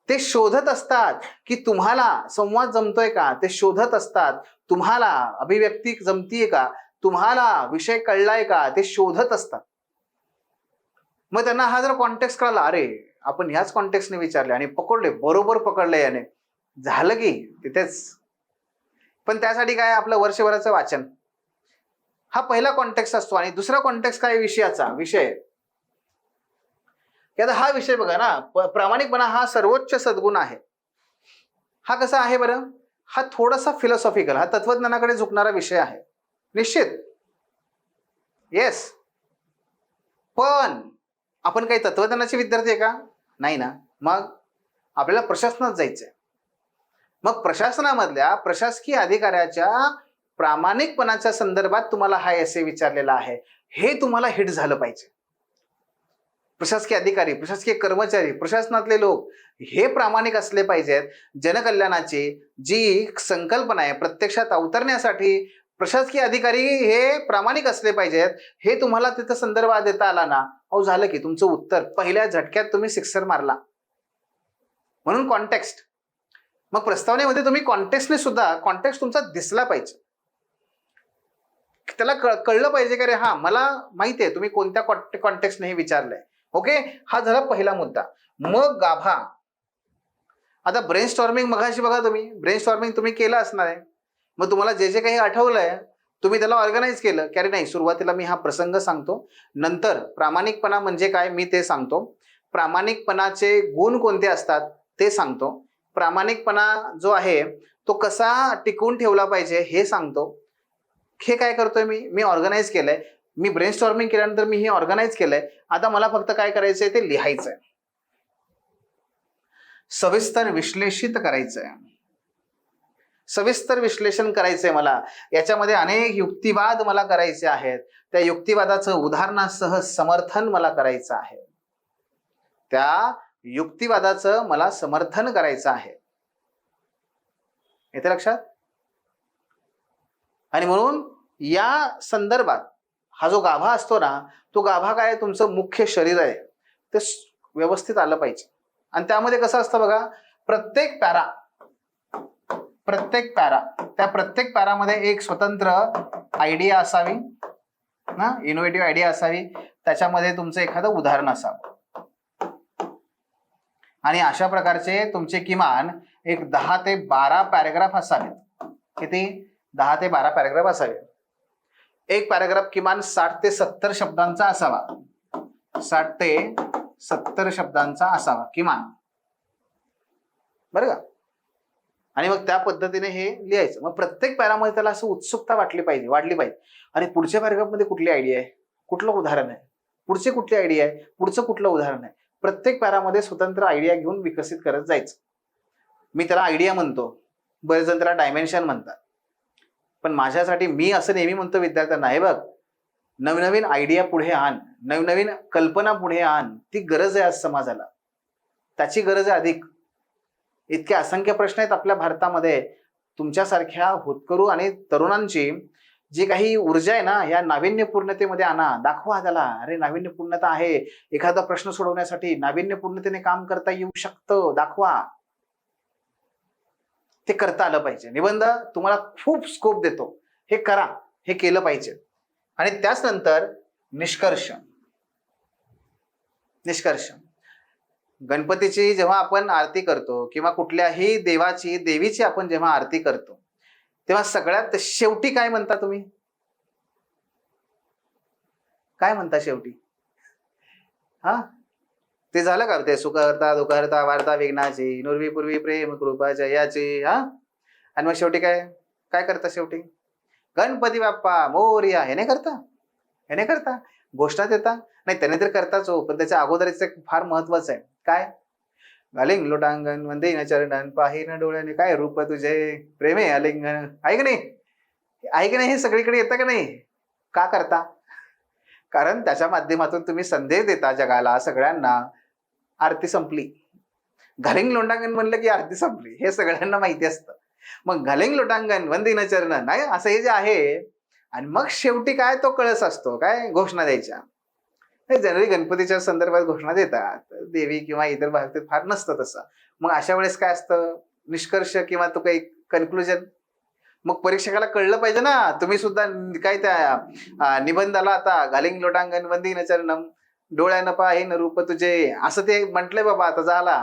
ते शोधत असतात की तुम्हाला संवाद जमतोय का, ते शोधत असतात तुम्हाला अभिव्यक्ती जमतीये का, तुम्हाला विषय कळलाय का, ते शोधत असतात. मग त्यांना हा जर कॉन्टेक्स्ट कळला, अरे आपण ह्याच कॉन्टेक्स्टने विचारले आणि पकडले, बरोबर पकडले याने, झालं की तिथेच. पण त्यासाठी काय, आपलं वर्षभराचं वाचन, हा पहिला कॉन्टेक्स्ट असतो. आणि दुसरा कॉन्टेक्स्ट काय, विषयाचा विषय. आता हा विषय बघा ना, प्रामाणिकपणा हा सर्वोच्च सद्गुण आहे. हा कसा आहे बरं, हा थोडासा फिलॉसॉफिकल, हा तत्वज्ञानाकडे झुकणारा विषय आहे निश्चित, येस. पण आपण काही तत्वज्ञानाचे विद्यार्थी आहे का? नाही ना. मग आपल्याला प्रशासनात जायचंय. मग प्रशासनामधल्या प्रशासकीय अधिकाऱ्याच्या प्रामाणिकपणाच्या संदर्भात तुम्हाला हा एसे विचारलेला आहे, हे तुम्हाला हिट झालं पाहिजे. प्रशासकीय अधिकारी, प्रशासकीय कर्मचारी, प्रशासनातले लोक हे प्रामाणिक असले पाहिजेत. जनकल्याणाची जी संकल्पना आहे प्रत्यक्षात अवतरण्यासाठी प्रशासकीय अधिकारी हे प्रामाणिक असले पाहिजेत. हे तुम्हाला तिथं संदर्भात देता आला ना, अहो झालं की तुमचं उत्तर पहिल्या झटक्यात तुम्ही सिक्सर मारला. म्हणून कॉन्टेक्स्ट. मग प्रस्तावनेमध्ये तुम्ही कॉन्टेक्स्टने सुद्धा, कॉन्टेक्स्ट तुमचा दिसला पाहिजे, त्याला कळलं पाहिजे की अरे हा मला माहिती आहे तुम्ही कोणत्या कॉन्टेक्स्टने हे विचारलंय. ओके, हा झाला पहिला मुद्दा. मग गाभा. आता ब्रेनस्टॉर्मिंग मगाशी बघा, तुम्ही ब्रेनस्टॉर्मिंग तुम्ही केलं असणार आहे. मग तुम्हाला जे जे काही आठवलंय तुम्ही त्याला ऑर्गनाईज केलं की अरे नाही, सुरुवातीला मी हा प्रसंग सांगतो, नंतर प्रामाणिकपणा म्हणजे काय मी ते सांगतो, प्रामाणिकपणाचे गुण कोणते असतात ते सांगतो, प्रामाणिकपणा जो आहे तो कसा टिकवून ठेवला पाहिजे हे सांगतो. हे काय करतोय मी ऑर्गनाईज केलंय. मी ब्रेनस्टॉर्मिंग केल्यानंतर मी हे ऑर्गनाईज केलंय. आता मला फक्त काय करायचंय ते लिहायचंय, सविस्तर विश्लेषित करायचंय, सविस्तर विश्लेषण करायचंय मला. याच्यामध्ये अनेक युक्तिवाद मला करायचे आहेत. त्या युक्तिवादाचं उदाहरणासह समर्थन मला करायचं आहे. त्या युक्तिवादाचं मला समर्थन करायचं आहे. येते लक्षात? आणि म्हणून या संदर्भात हा जो गाभा असतो ना, तो गाभा काय, तुमचं मुख्य शरीर आहे, ते व्यवस्थित आलं पाहिजे. आणि त्यामध्ये कसं असतं बघा, प्रत्येक पॅरा, त्या प्रत्येक पॅरामध्ये एक स्वतंत्र आयडिया असावी, ना, इनोव्हेटिव्ह आयडिया असावी, त्याच्यामध्ये तुमचं एखादं उदाहरण असावं. आणि अशा प्रकारचे तुमचे किमान एक 10 ते 12 पॅराग्राफ असावेत. किती? 10 ते 12 पॅराग्राफ असावे. एक पॅराग्राफ किमान 60 ते 70 शब्दांचा असावा. 60 ते 70 शब्दांचा असावा किमान, बरं का? आणि मग त्या पद्धतीने हे लिहायचं. मग प्रत्येक पॅरामध्ये त्याला असं उत्सुकता वाढली पाहिजे. अरे पुढच्या पॅराग्राफमध्ये कुठली आयडिया आहे, कुठलं उदाहरण आहे, पुढचे कुठली आयडिया आहे, पुढचं कुठलं उदाहरण आहे. प्रत्येक पॅरामध्ये स्वतंत्र आयडिया घेऊन विकसित करत जायचं. मी त्याला आयडिया म्हणतो, बरेच जण त्याला डायमेन्शन म्हणतात. पण माझ्यासाठी मी असं नेहमी म्हणतो विद्यार्थ्यांना, हे बघ, नवनवीन आयडिया पुढे आण, नवनवीन कल्पना पुढे आण. ती गरज आहे आज समाजाला, त्याची गरज आहे अधिक. इतके असंख्य प्रश्न आहेत आपल्या भारतामध्ये. तुमच्यासारख्या होतकरू आणि तरुणांची जी काही ऊर्जा आहे ना, या नाविन्यपूर्णतेमध्ये आणा, दाखवा त्याला. अरे नाविन्यपूर्णता आहे, एखादा प्रश्न सोडवण्यासाठी नाविन्यपूर्णतेने काम करता येऊ शकतं, दाखवा. ते करता आलं पाहिजे. निबंध तुम्हाला खूप स्कोप देतो, हे करा, हे केलं पाहिजे. आणि त्याच नंतर निष्कर्ष. गणपतीची जेव्हा आपण आरती करतो किंवा कुठल्याही देवीची आपण जेव्हा आरती करतो, तेव्हा सगळ्यात शेवटी काय म्हणता तुम्ही? काय म्हणता शेवटी? हा, ते झालं का? ते सुखहर्ता दुःखहर्ता वार्ता विघ्नाची, नुर्वी पूर्वी प्रेम कृपा जयाची. हा, आणि मग शेवटी काय काय करता? शेवटी गणपती बाप्पा मोरया. हे नाही करता घोषणा देता? नाही, त्याने तर करताच हो, पण त्याच्या अगोदरच एक फार महत्वाचं आहे. काय? घालिंग लोटांगण वंदे चरणन पाहिन डोळ्याने, काय रूप तुझे प्रेमे आलिंगन. आहे का नाही? हे सगळीकडे येतं का नाही? का करता? कारण त्याच्या माध्यमातून तुम्ही संदेश देता जगाला, सगळ्यांना. आरती संपली. घालिंग लोटांगण म्हणलं की आरती संपली, हे सगळ्यांना माहिती असतं. मग घालिंग लोटांगण वंदे चरणन, नाही असं हे जे आहे. आणि मग शेवटी काय? तो कळस असतो, काय? घोषणा द्यायच्या. जनरली गणपतीच्या संदर्भात घोषणा देतात, देवी किंवा इतर भागात फार नसतं तसं. मग अशा वेळेस काय असतं? निष्कर्ष किंवा तो काही कन्क्लुजन. मग परीक्षकाला कळलं पाहिजे ना, तुम्ही सुद्धा काय त्या निबंधाला आता घालिंग लोटांगण वंदे चरणम डोळ्यानं पाहिन रूप तुझे असं ते म्हटलंय बाबा. आता झाला.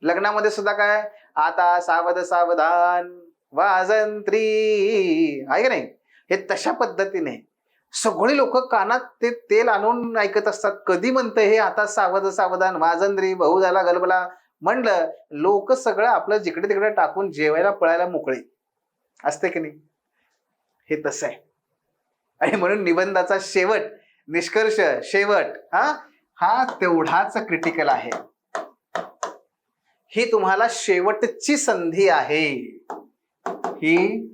लग्नामध्ये सुद्धा काय? आता सावध सावधान वाजंत्री, आहे का नाही? हे तशा पद्धतीने सगळे लोक कानात ते तेल आणून ऐकत असतात. कधी म्हणतं हे? आता सावध सावधान वाजंत्री, बहु झाला गलबला म्हणलं, लोक सगळं आपलं जिकडे तिकडे टाकून जेवायला पळायला मोकळे असते की नाही? हे तसं आहे. आणि म्हणून निबंधाचा शेवट, निष्कर्ष, शेवट हा तेवढाच क्रिटिकल आहे. ही तुम्हाला शेवटची संधी आहे. ही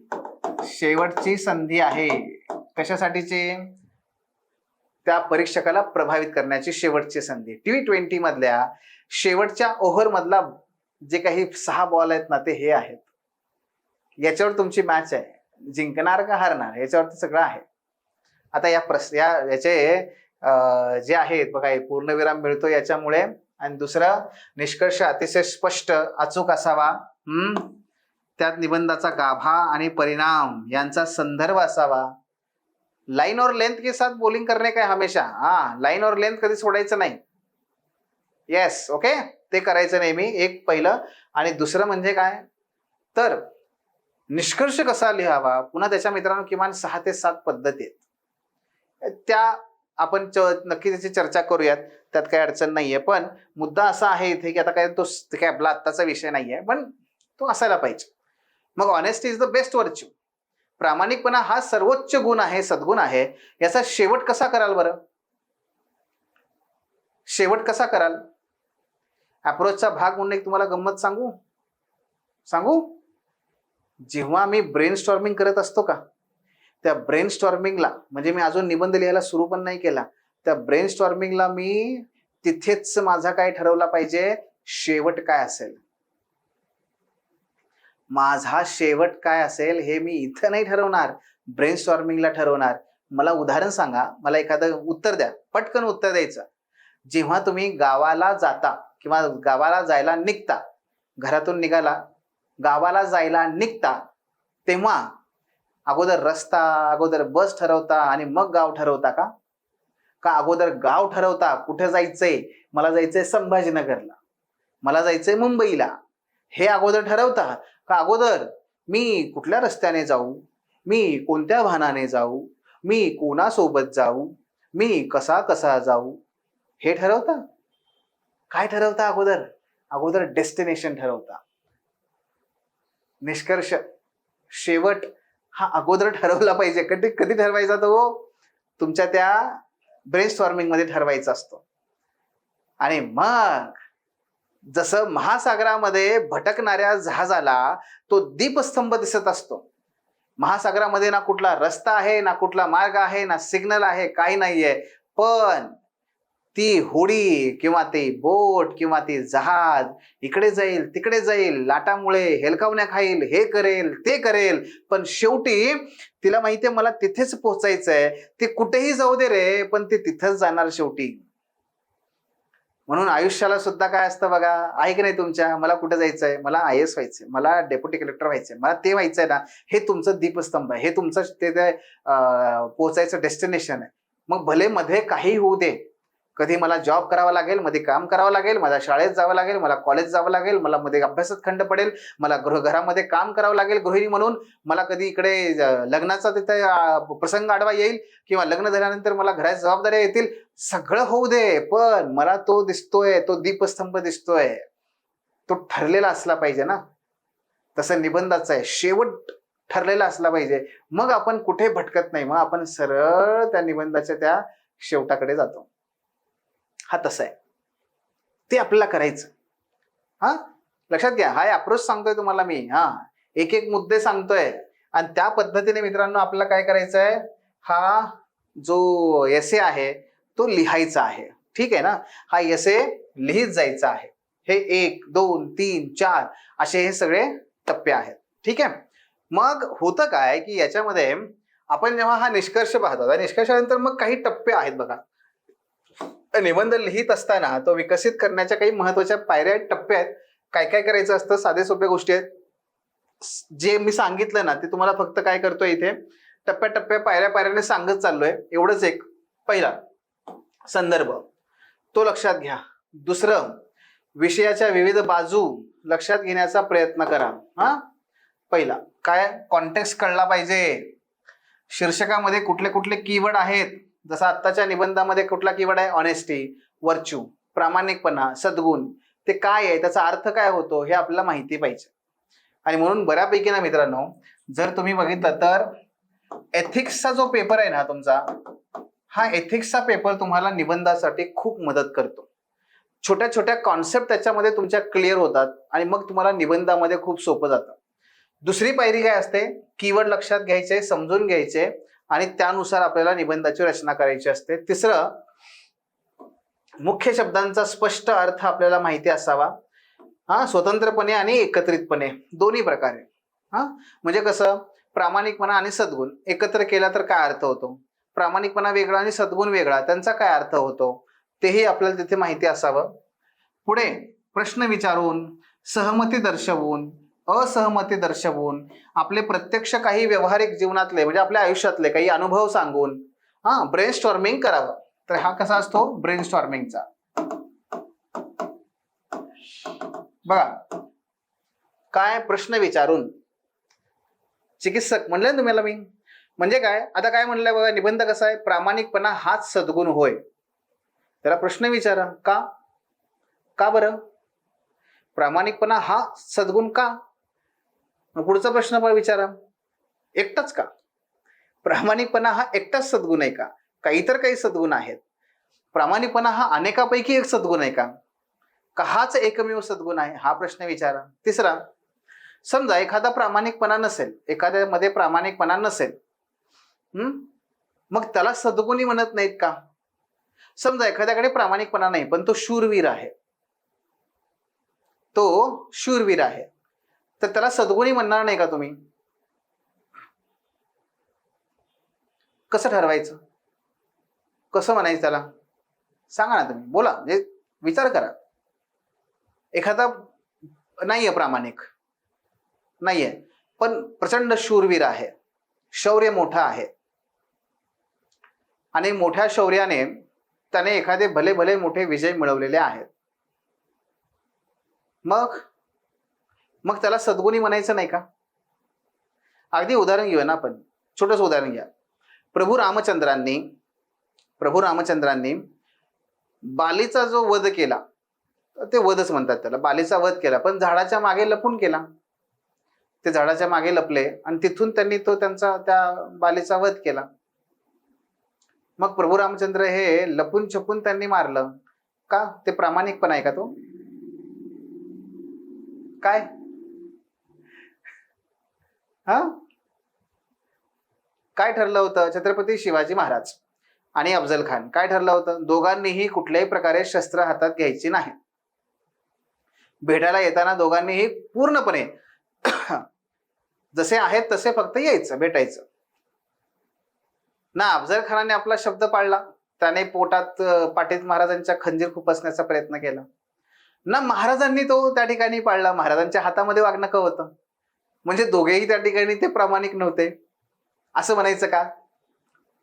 शेवटची संधी आहे. कशासाठीची? त्या परीक्षकाला प्रभावित करण्याची शेवटची संधी. T20 मधल्या शेवटच्या ओव्हर मधला जे काही 6 बॉल आहेत ना, ते हे आहेत. याच्यावर तुमची मॅच आहे. जिंकणार का हारणार याच्यावरती सगळं आहे. आता याचे जे आहेत बघा, पूर्णविराम मिळतो याच्यामुळे. आणि दुसरं, निष्कर्ष अतिशय स्पष्ट अचूक असावा. त्यात निबंधाचा गाभा आणि परिणाम यांचा संदर्भ असावा. लाइन और लेंथ के साथ बोलिंग करने का हमेशा. लाइन और लेंथ कधी सोडायचं नाही. येस, ओके, ते करायचं नेहमी. एक पहिलं. आणि दुसरं म्हणजे काय तर निष्कर्ष कसा लिहावा. पुन्हा त्याच्या मित्रांनो किमान 6 ते 7 पद्धती आहेत. त्या आपण नक्की त्याची चर्चा करूयात, त्यात काही अडचण नाहीये. पण मुद्दा असा आहे इथे की आता काय तो काय आपला आत्ताचा विषय नाहीये, पण तो असायला पाहिजे. मग honesty is the best virtue. प्रामाणिकपणा हा सर्वोच्च गुण आहे, सद्गुण आहे. याचा शेवट कसा कराल बरं? शेवट कसा कराल? अप्रोचचा भाग म्हणून एक तुम्हाला गंमत सांगू. जेव्हा मी ब्रेन स्टॉर्मिंग करत असतो का, त्या ब्रेन स्टॉर्मिंगला, म्हणजे मी अजून निबंध लिहायला सुरू पण नाही केला, त्या ब्रेन स्टॉर्मिंगला मी तिथेच माझा काय ठरवला पाहिजे, शेवट काय असेल. माझा शेवट काय असेल हे मी इथं नाही ठरवणार, ब्रेन स्टॉर्मिंगला ठरवणार. मला उदाहरण सांगा, मला एखादं उत्तर द्या, पटकन उत्तर द्यायचं. जेव्हा तुम्ही गावाला जाता किंवा गावाला जायला निघता, घरातून निघाला, गावाला जायला निघता, तेव्हा अगोदर रस्ता, अगोदर बस ठरवता आणि मग गाव ठरवता का? का अगोदर गाव ठरवता कुठे जायचंय? मला जायचंय संभाजीनगरला, मला जायचंय मुंबईला, हे अगोदर ठरवता का अगोदर मी कुठल्या रस्त्याने जाऊ, मी कोणत्या वाहनाने जाऊ, मी कोणासोबत जाऊ, मी कसा कसा जाऊ, हे ठरवता? काय ठरवता अगोदर? अगोदर डेस्टिनेशन ठरवता. निष्कर्ष, शेवट हा अगोदर ठरवला पाहिजे. कधी कधी ठरवायचा तो? तुमच्या त्या ब्रेनस्टॉर्मिंग मध्ये ठरवायचा असतो. आणि मग जसं महासागरामध्ये भटकणाऱ्या जहाजाला तो दीपस्तंभ दिसत असतो. महासागरामध्ये ना कुठला रस्ता आहे, ना कुठला मार्ग आहे, ना सिग्नल आहे, काही नाहीये. पण ती होडी किंवा ते बोट किंवा ते जहाज इकडे जाईल, तिकडे जाईल, लाटामुळे हेलकावण्या खाईल, हे करेल, ते करेल, पण शेवटी तिला माहितीये मला तिथेच पोहोचायचंय. ते कुठेही जाऊ दे रे, पण ते तिथंच जाणार शेवटी. म्हणून आयुष्याला सुद्धा काय असतं बघा, आहे की नाही तुमच्या? मला कुठे जायचंय? मला IAS व्हायचंय, मला डेप्युटी कलेक्टर व्हायचंय, मला ते व्हायचंय ना. हे तुमचं दीपस्तंभ आहे, हे तुमचं ते पोचायचं डेस्टिनेशन आहे. मग भले मध्ये काही होऊ दे, कधी मला जॉब करावा लागेल, मध्ये काम करावं लागेल, मला शाळेत जावं लागेल, मला कॉलेज जावं लागेल, मला मध्ये अभ्यासात खंड पडेल, मला घरामध्ये काम करावं लागेल गृहिणी म्हणून, मला कधी इकडे लग्नाचा तिथे प्रसंग आडवा येईल किंवा लग्न झाल्यानंतर मला घराच्या जबाबदाऱ्या येतील, सगळं होऊ दे, पण मला तो दिसतोय, तो दीपस्तंभ दिसतोय, तो ठरलेला असला पाहिजे ना. तसं निबंधाचं आहे, शेवट ठरलेला असला पाहिजे. मग आपण कुठे भटकत नाही, मग आपण सरळ त्या निबंधाच्या त्या शेवटाकडे जातो. हा तसा आहे, ते आपल्याला करायचं. हा लक्षात घ्या, हा अप्रोच सांगतोय तुम्हाला मी. एक एक मुद्दे सांगतोय आणि त्या पद्धतीने मित्रांनो आपल्याला काय करायचंय, हा जो एसे आहे तो लिहायचा आहे. ठीक आहे ना. हा एसे लिहित जायचा आहे. हे 1, 2, 3, 4 असे हे सगळे टप्पे आहेत. ठीक आहे. मग होतं काय की याच्यामध्ये आपण जेव्हा हा निष्कर्ष पाहतो, निष्कर्षानंतर मग काही टप्पे आहेत बघा. निबंध लिहित असताना तो विकसित करण्याच्या काही महत्वाच्या पायऱ्या आहेत, टप्पे आहेत. काय काय करायचं असतं, साधे सोपे गोष्टी आहेत. जे मी सांगितलं ना ते तुम्हाला फक्त काय करतोय इथे टप्प्या पायऱ्या पायऱ्याने सांगत चाललोय. एवढंच. एक पहिला संदर्भ तो लक्षात घ्या. दुसरं, विषयाच्या विविध बाजू लक्षात घेण्याचा प्रयत्न करा. पहिला काय, कॉन्टेक्स्ट कळला पाहिजे. शीर्षकामध्ये कुठले कुठले कीवर्ड आहेत, जसं आत्ताच्या निबंधामध्ये कुठला कीवर्ड आहे, ऑनेस्टी, वर्च्यू, प्रामाणिकपणा, सद्गुण, ते काय आहे, त्याचा अर्थ काय होतो, हे आपल्याला माहिती पाहिजे. आणि म्हणून बऱ्यापैकी ना मित्रांनो, जर तुम्ही बघितलं तर एथिक्सचा जो पेपर आहे ना तुमचा, हा एथिक्सचा पेपर तुम्हाला निबंधासाठी खूप मदत करतो. छोट्या छोट्या कॉन्सेप्ट त्याच्यामध्ये तुमच्या क्लिअर होतात आणि मग तुम्हाला निबंधामध्ये खूप सोपं जातं. दुसरी पायरी काय असते, कीवर्ड लक्षात घ्यायचे, समजून घ्यायचे आणि त्यानुसार आपल्याला निबंधाची रचना करायची असते. तिसरं, मुख्य शब्दांचा स्पष्ट अर्थ आपल्याला माहिती असावा. स्वतंत्रपणे आणि एकत्रितपणे दोन्ही प्रकारे. म्हणजे कसं, प्रामाणिकपणा आणि सद्गुण एकत्र केला तर काय अर्थ होतो, प्रामाणिकपणा वेगळा आणि सद्गुण वेगळा, त्यांचा काय अर्थ होतो, तेही आपल्याला तिथे माहिती असावं. पुढे प्रश्न विचारून, सहमती दर्शवून, असहमती दर्शवून, आपले प्रत्यक्ष काही व्यावहारिक जीवनातले म्हणजे आपल्या आयुष्यातले काही अनुभव सांगून ब्रेनस्टॉर्मिंग करावं. तर हा कसा असतो ब्रेनस्टॉर्मिंगचा. बघा, काय प्रश्न विचारून, चिकित्सक म्हणले ना तुम्हाला मी. म्हणजे काय, आता काय म्हणलंय बघा, निबंध कसा आहे, प्रामाणिकपणा हाच सद्गुण होय. त्याला प्रश्न विचारा, का का बरं प्रामाणिकपणा हा सद्गुण का. मग पुढचा प्रश्न पण विचारा, एकटाच का, प्रामाणिकपणा हा एकटाच सद्गुण आहे का, का इतर काही सद्गुण आहेत, प्रामाणिकपणा हा अनेकापैकी एक सद्गुण आहे का, का हाच एकमेव सद्गुण आहे, हा प्रश्न विचारा. तिसरा, समजा एखादा प्रामाणिकपणा नसेल, एखाद्यामध्ये प्रामाणिकपणा नसेल, मग त्याला सद्गुणी म्हणत नाहीत का. समजा एखाद्याकडे प्रामाणिकपणा नाही पण तो शूरवीर आहे, तो शूरवीर आहे, तर त्याला सद्गुणी म्हणणार नाही का तुम्ही. कसं ठरवायचं, कसं म्हणायचं त्याला, सांगा ना तुम्ही, बोला, म्हणजे विचार करा. एखादा नाहीये, प्रामाणिक नाहीये, पण प्रचंड शूरवीर आहे. शौर्य मोठं आहे आणि मोठ्या शौर्याने त्याने एखादे भले भले मोठे विजय मिळवलेले आहेत. मग मग त्याला सद्गुणी म्हणायचं नाही का? अगदी उदाहरण घेऊया ना आपण, छोटंसं उदाहरण घ्या. प्रभू रामचंद्रांनी बालीचा जो वध केला, ते वधच म्हणतात त्याला, बालीचा वध केला, पण झाडाच्या मागे लपून केला. ते झाडाच्या मागे लपले आणि तिथून त्यांनी त्यांचा त्या बालीचा वध केला. मग प्रभू रामचंद्र हे लपून छपून त्यांनी मारलं का? ते प्रामाणिकपणा आहे का तो? काय हा काय ठरलं होतं? छत्रपती शिवाजी महाराज आणि अफजल खान काय ठरलं होतं? दोघांनीही कुठल्याही प्रकारे शस्त्र हातात घ्यायची नाही. भेटायला येताना दोघांनीही पूर्णपणे जसे आहेत तसे फक्त यायचं, भेटायचं ना. अफजल खानाने आपला शब्द पाळला, त्याने पाठीत महाराजांच्या खंजीर खुपसण्याचा प्रयत्न केला ना. महाराजांनी तो त्या ठिकाणी पाळला, महाराजांच्या हातामध्ये वाघनखं होतं. म्हणजे दोघेही त्या ठिकाणी ते प्रामाणिक नव्हते असं म्हणायचं का?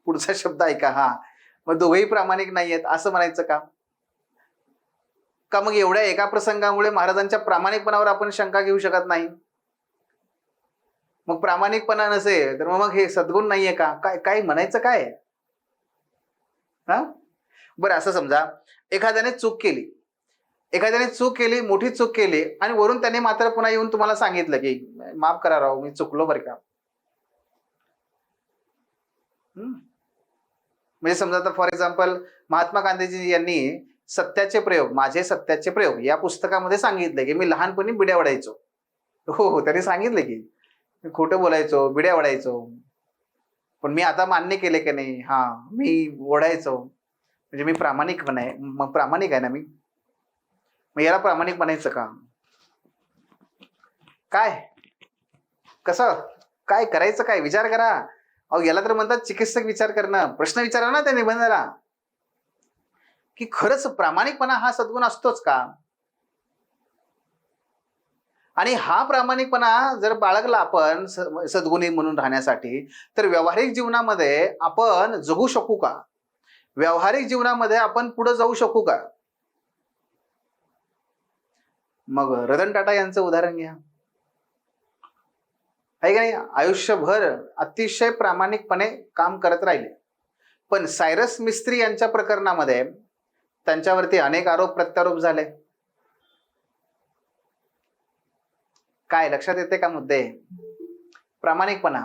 पुढचा शब्द ऐका. मग दोघेही प्रामाणिक नाहीयेत असं म्हणायचं का? मग एवढ्या एका प्रसंगामुळे महाराजांच्या प्रामाणिकपणावर आपण शंका घेऊ शकत नाही? मग प्रामाणिकपणा नसेल तर मग हे सद्गुण नाहीये का? काय म्हणायचं काय? बरं, असं समजा एखाद्याने चूक केली, मोठी चूक केली आणि वरून त्याने मात्र पुन्हा येऊन तुम्हाला सांगितलं की माफ करा राव, मी चुकलो बरं का. म्हणजे समजा आता फॉर एक्झाम्पल महात्मा गांधीजी यांनी माझे सत्याचे प्रयोग या पुस्तकामध्ये सांगितले की मी लहानपणी बिड्या ओढायचो. हो, त्यांनी सांगितले की मी खोटं बोलायचो, बिड्या ओढायचो, पण मी आता मान्य केले की नाही, मी ओढायचो, म्हणजे मी प्रामाणिक आहे ना मी. मग याला प्रामाणिक बनायचं का? काय कसं काय करायचं? काय विचार करा. अहो, याला तर म्हणतात चिकित्सक विचार करणं. प्रश्न विचारा ना त्या निबंधाला की खरंच प्रामाणिकपणा हा सद्गुण असतोच का? आणि हा प्रामाणिकपणा जर बाळगला आपण सद्गुणी म्हणून राहण्यासाठी, तर व्यावहारिक जीवनामध्ये आपण जगू शकू का? व्यावहारिक जीवनामध्ये आपण पुढे जाऊ शकू का? मग रतन टाटा यांचं उदाहरण घ्या, आहे का नाही? आयुष्यभर अतिशय प्रामाणिकपणे काम करत राहिले, पण सायरस मिस्त्री यांच्या प्रकरणामध्ये त्यांच्यावरती अनेक आरोप प्रत्यारोप झाले. काय लक्षात येते का मुद्दे? प्रामाणिकपणा.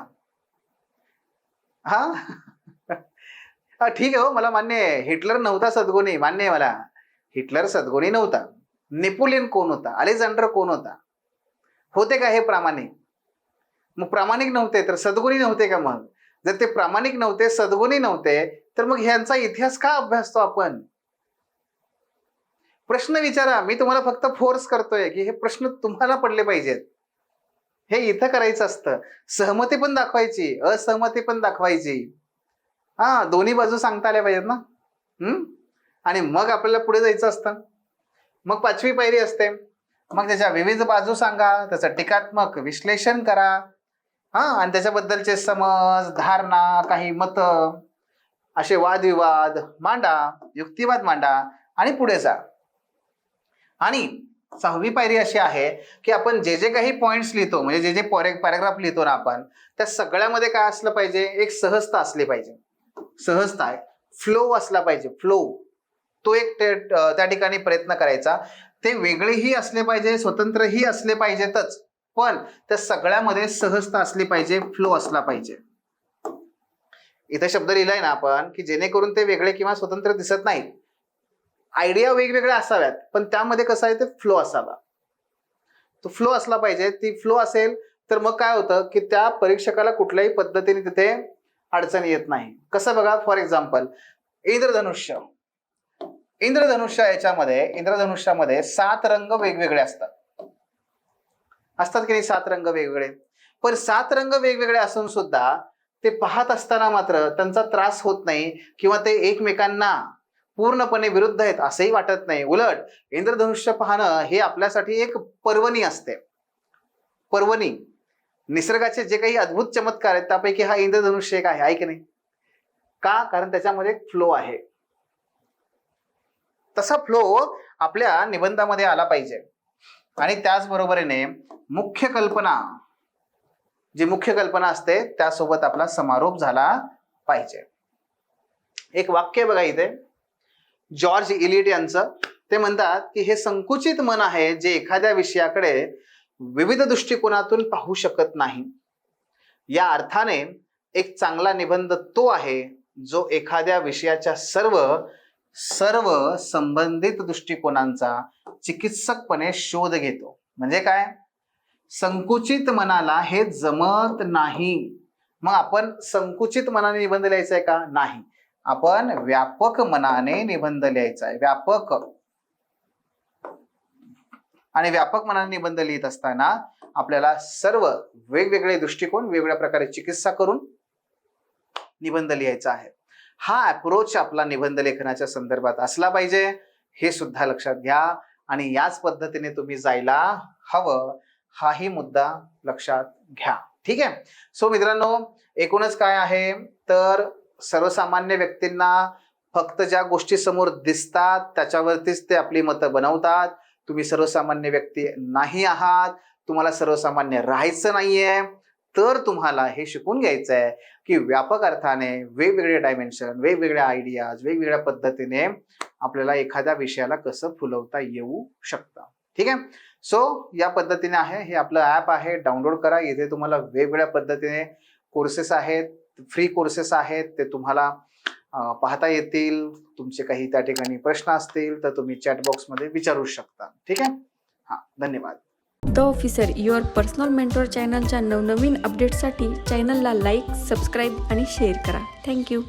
ठीक आहे, हो, मला मान्य आहे हिटलर नव्हता सद्गुणी, मान्य आहे मला, हिटलर सद्गुणी नव्हता. नेपोलियन कोण होता? अलेक्झांडर कोण होता? होते का हे प्रामाणिक? मग प्रामाणिक नव्हते तर सद्गुणी नव्हते का? मग जर ते प्रामाणिक नव्हते, सद्गुणी नव्हते, तर मग ह्यांचा इतिहास का अभ्यासतो आपण? प्रश्न विचारा. मी तुम्हाला फक्त फोर्स करतोय की हे प्रश्न तुम्हाला पडले पाहिजेत. हे इथं करायचं असतं. सहमती पण दाखवायची, असहमती पण दाखवायची. दोन्ही बाजू सांगता आल्या पाहिजेत ना. आणि मग आपल्याला पुढे जायचं असतं. मग 5वी पायरी असते. मग त्याच्या विविध बाजू सांगा, त्याचं टीकात्मक विश्लेषण करा, आणि त्याच्याबद्दलचे समज, धारणा, काही मत, असे वादविवाद मांडा, युक्तिवाद मांडा आणि पुढे जा. आणि 6वी पायरी अशी आहे की आपण जे जे काही पॉइंट्स लिहितो, म्हणजे जे पॅराग्राफ लिहितो ना आपण, त्या सगळ्यामध्ये काय असलं पाहिजे? एक सहजता असली पाहिजे. सहजता आहे, फ्लो असला पाहिजे. फ्लो तो एक त्या ठिकाणी प्रयत्न करायचा. ते वेगळेही असले पाहिजे, स्वतंत्रही असले पाहिजेतच, पण त्या सगळ्यामध्ये सहजता असली पाहिजे, फ्लो असला पाहिजे. इथे शब्द लिहिलाय ना आपण की जेणेकरून ते वेगळे किंवा स्वतंत्र दिसत नाहीत. आयडिया वेगवेगळ्या असाव्यात, पण त्यामध्ये कसं आहे ते फ्लो असावा. तो फ्लो असला पाहिजे. ती फ्लो असेल तर मग काय होतं की त्या परीक्षकाला कुठल्याही पद्धतीने तिथे अडचण येत नाही. कसं बघा, फॉर एक्झाम्पल इंद्रधनुष्यामध्ये 7 रंग वेगवेगळे असतात की नाही? 7 रंग वेगवेगळे. पण 7 रंग वेगवेगळे असून सुद्धा ते पाहत असताना मात्र त्यांचा त्रास होत नाही किंवा ते एकमेकांना पूर्णपणे विरुद्ध आहेत असंही वाटत नाही. उलट इंद्रधनुष्य पाहणं हे आपल्यासाठी एक पर्वणी असते. पर्वणी निसर्गाचे जे काही अद्भुत चमत्कार आहेत त्यापैकी हा इंद्रधनुष्य एक आहे की नाही? का? कारण त्याच्यामध्ये फ्लो आहे. तसा फ्लो आपल्या निबंधामध्ये आला पाहिजे. आणि त्याचबरोबरीने मुख्य कल्पना, जी मुख्य कल्पना असते त्यासोबत आपला समारोप झाला पाहिजे. एक वाक्य बघा इथे, जॉर्ज इलियट यांचं. ते म्हणतात की हे संकुचित मन आहे जे एखाद्या विषयाकडे विविध दृष्टिकोनातून पाहू शकत नाही. या अर्थाने एक चांगला निबंध तो आहे जो एखाद्या विषयाच्या सर्व संबंधित दृष्टिकोनांचा चिकित्सकपणे शोध घेतो. म्हणजे काय? संकुचित मनाला हे जमत नाही. मग आपण संकुचित मनाने निबंध लिहायचा आहे का? नाही. आपण व्यापक मनाने निबंध लिहायचा आहे. व्यापक. आणि व्यापक मनाने निबंध लिहित असताना आपल्याला सर्व वेगवेगळे दृष्टिकोन वेगवेगळ्या प्रकारे चिकित्सा करून निबंध लिहायचा आहे. हा अप्रोच आपला निबंध लेखनाच्या संदर्भात असला पाहिजे, हे सुद्धा लक्षात घ्या. आणि याच पद्धतीने तुम्ही जायला हवं, हाही मुद्दा लक्षात घ्या. ठीक आहे. सो मित्रांनो, एकूणच काय आहे तर सर्वसामान्य व्यक्तींना फक्त ज्या गोष्टी समोर दिसतात त्याच्यावरतीच ते आपली मतं बनवतात. तुम्ही सर्वसामान्य व्यक्ती नाही आहात, तुम्हाला सर्वसामान्य राहायचं नाहीये, तर तुम्हाला हे शिकून घ्यायचं आहे की व्यापक अर्थाने वेगवेगळे डायमेन्शन, वेगवेगळ्या आयडियाज, वेगवेगळ्या पद्धतीने आपल्याला एखाद्या विषयाला कसं फुलवता येऊ शकतं. ठीक आहे. सो या पद्धतीने आहे, हे आपलं ॲप आहे, डाउनलोड करा. इथे तुम्हाला वेगवेगळ्या पद्धतीने कोर्सेस आहेत, फ्री कोर्सेस आहेत, ते तुम्हाला पाहता येतील. तुमचे काही त्या ठिकाणी प्रश्न असतील तर तुम्ही चॅट बॉक्समध्ये विचारू शकता. ठीक आहे. हां, धन्यवाद. The officer, your personal mentor चॅनलच्या नवनवीन अपडेट्ससाठी चॅनलला लाईक, सबस्क्राईब आणि शेअर करा. थँक्यू.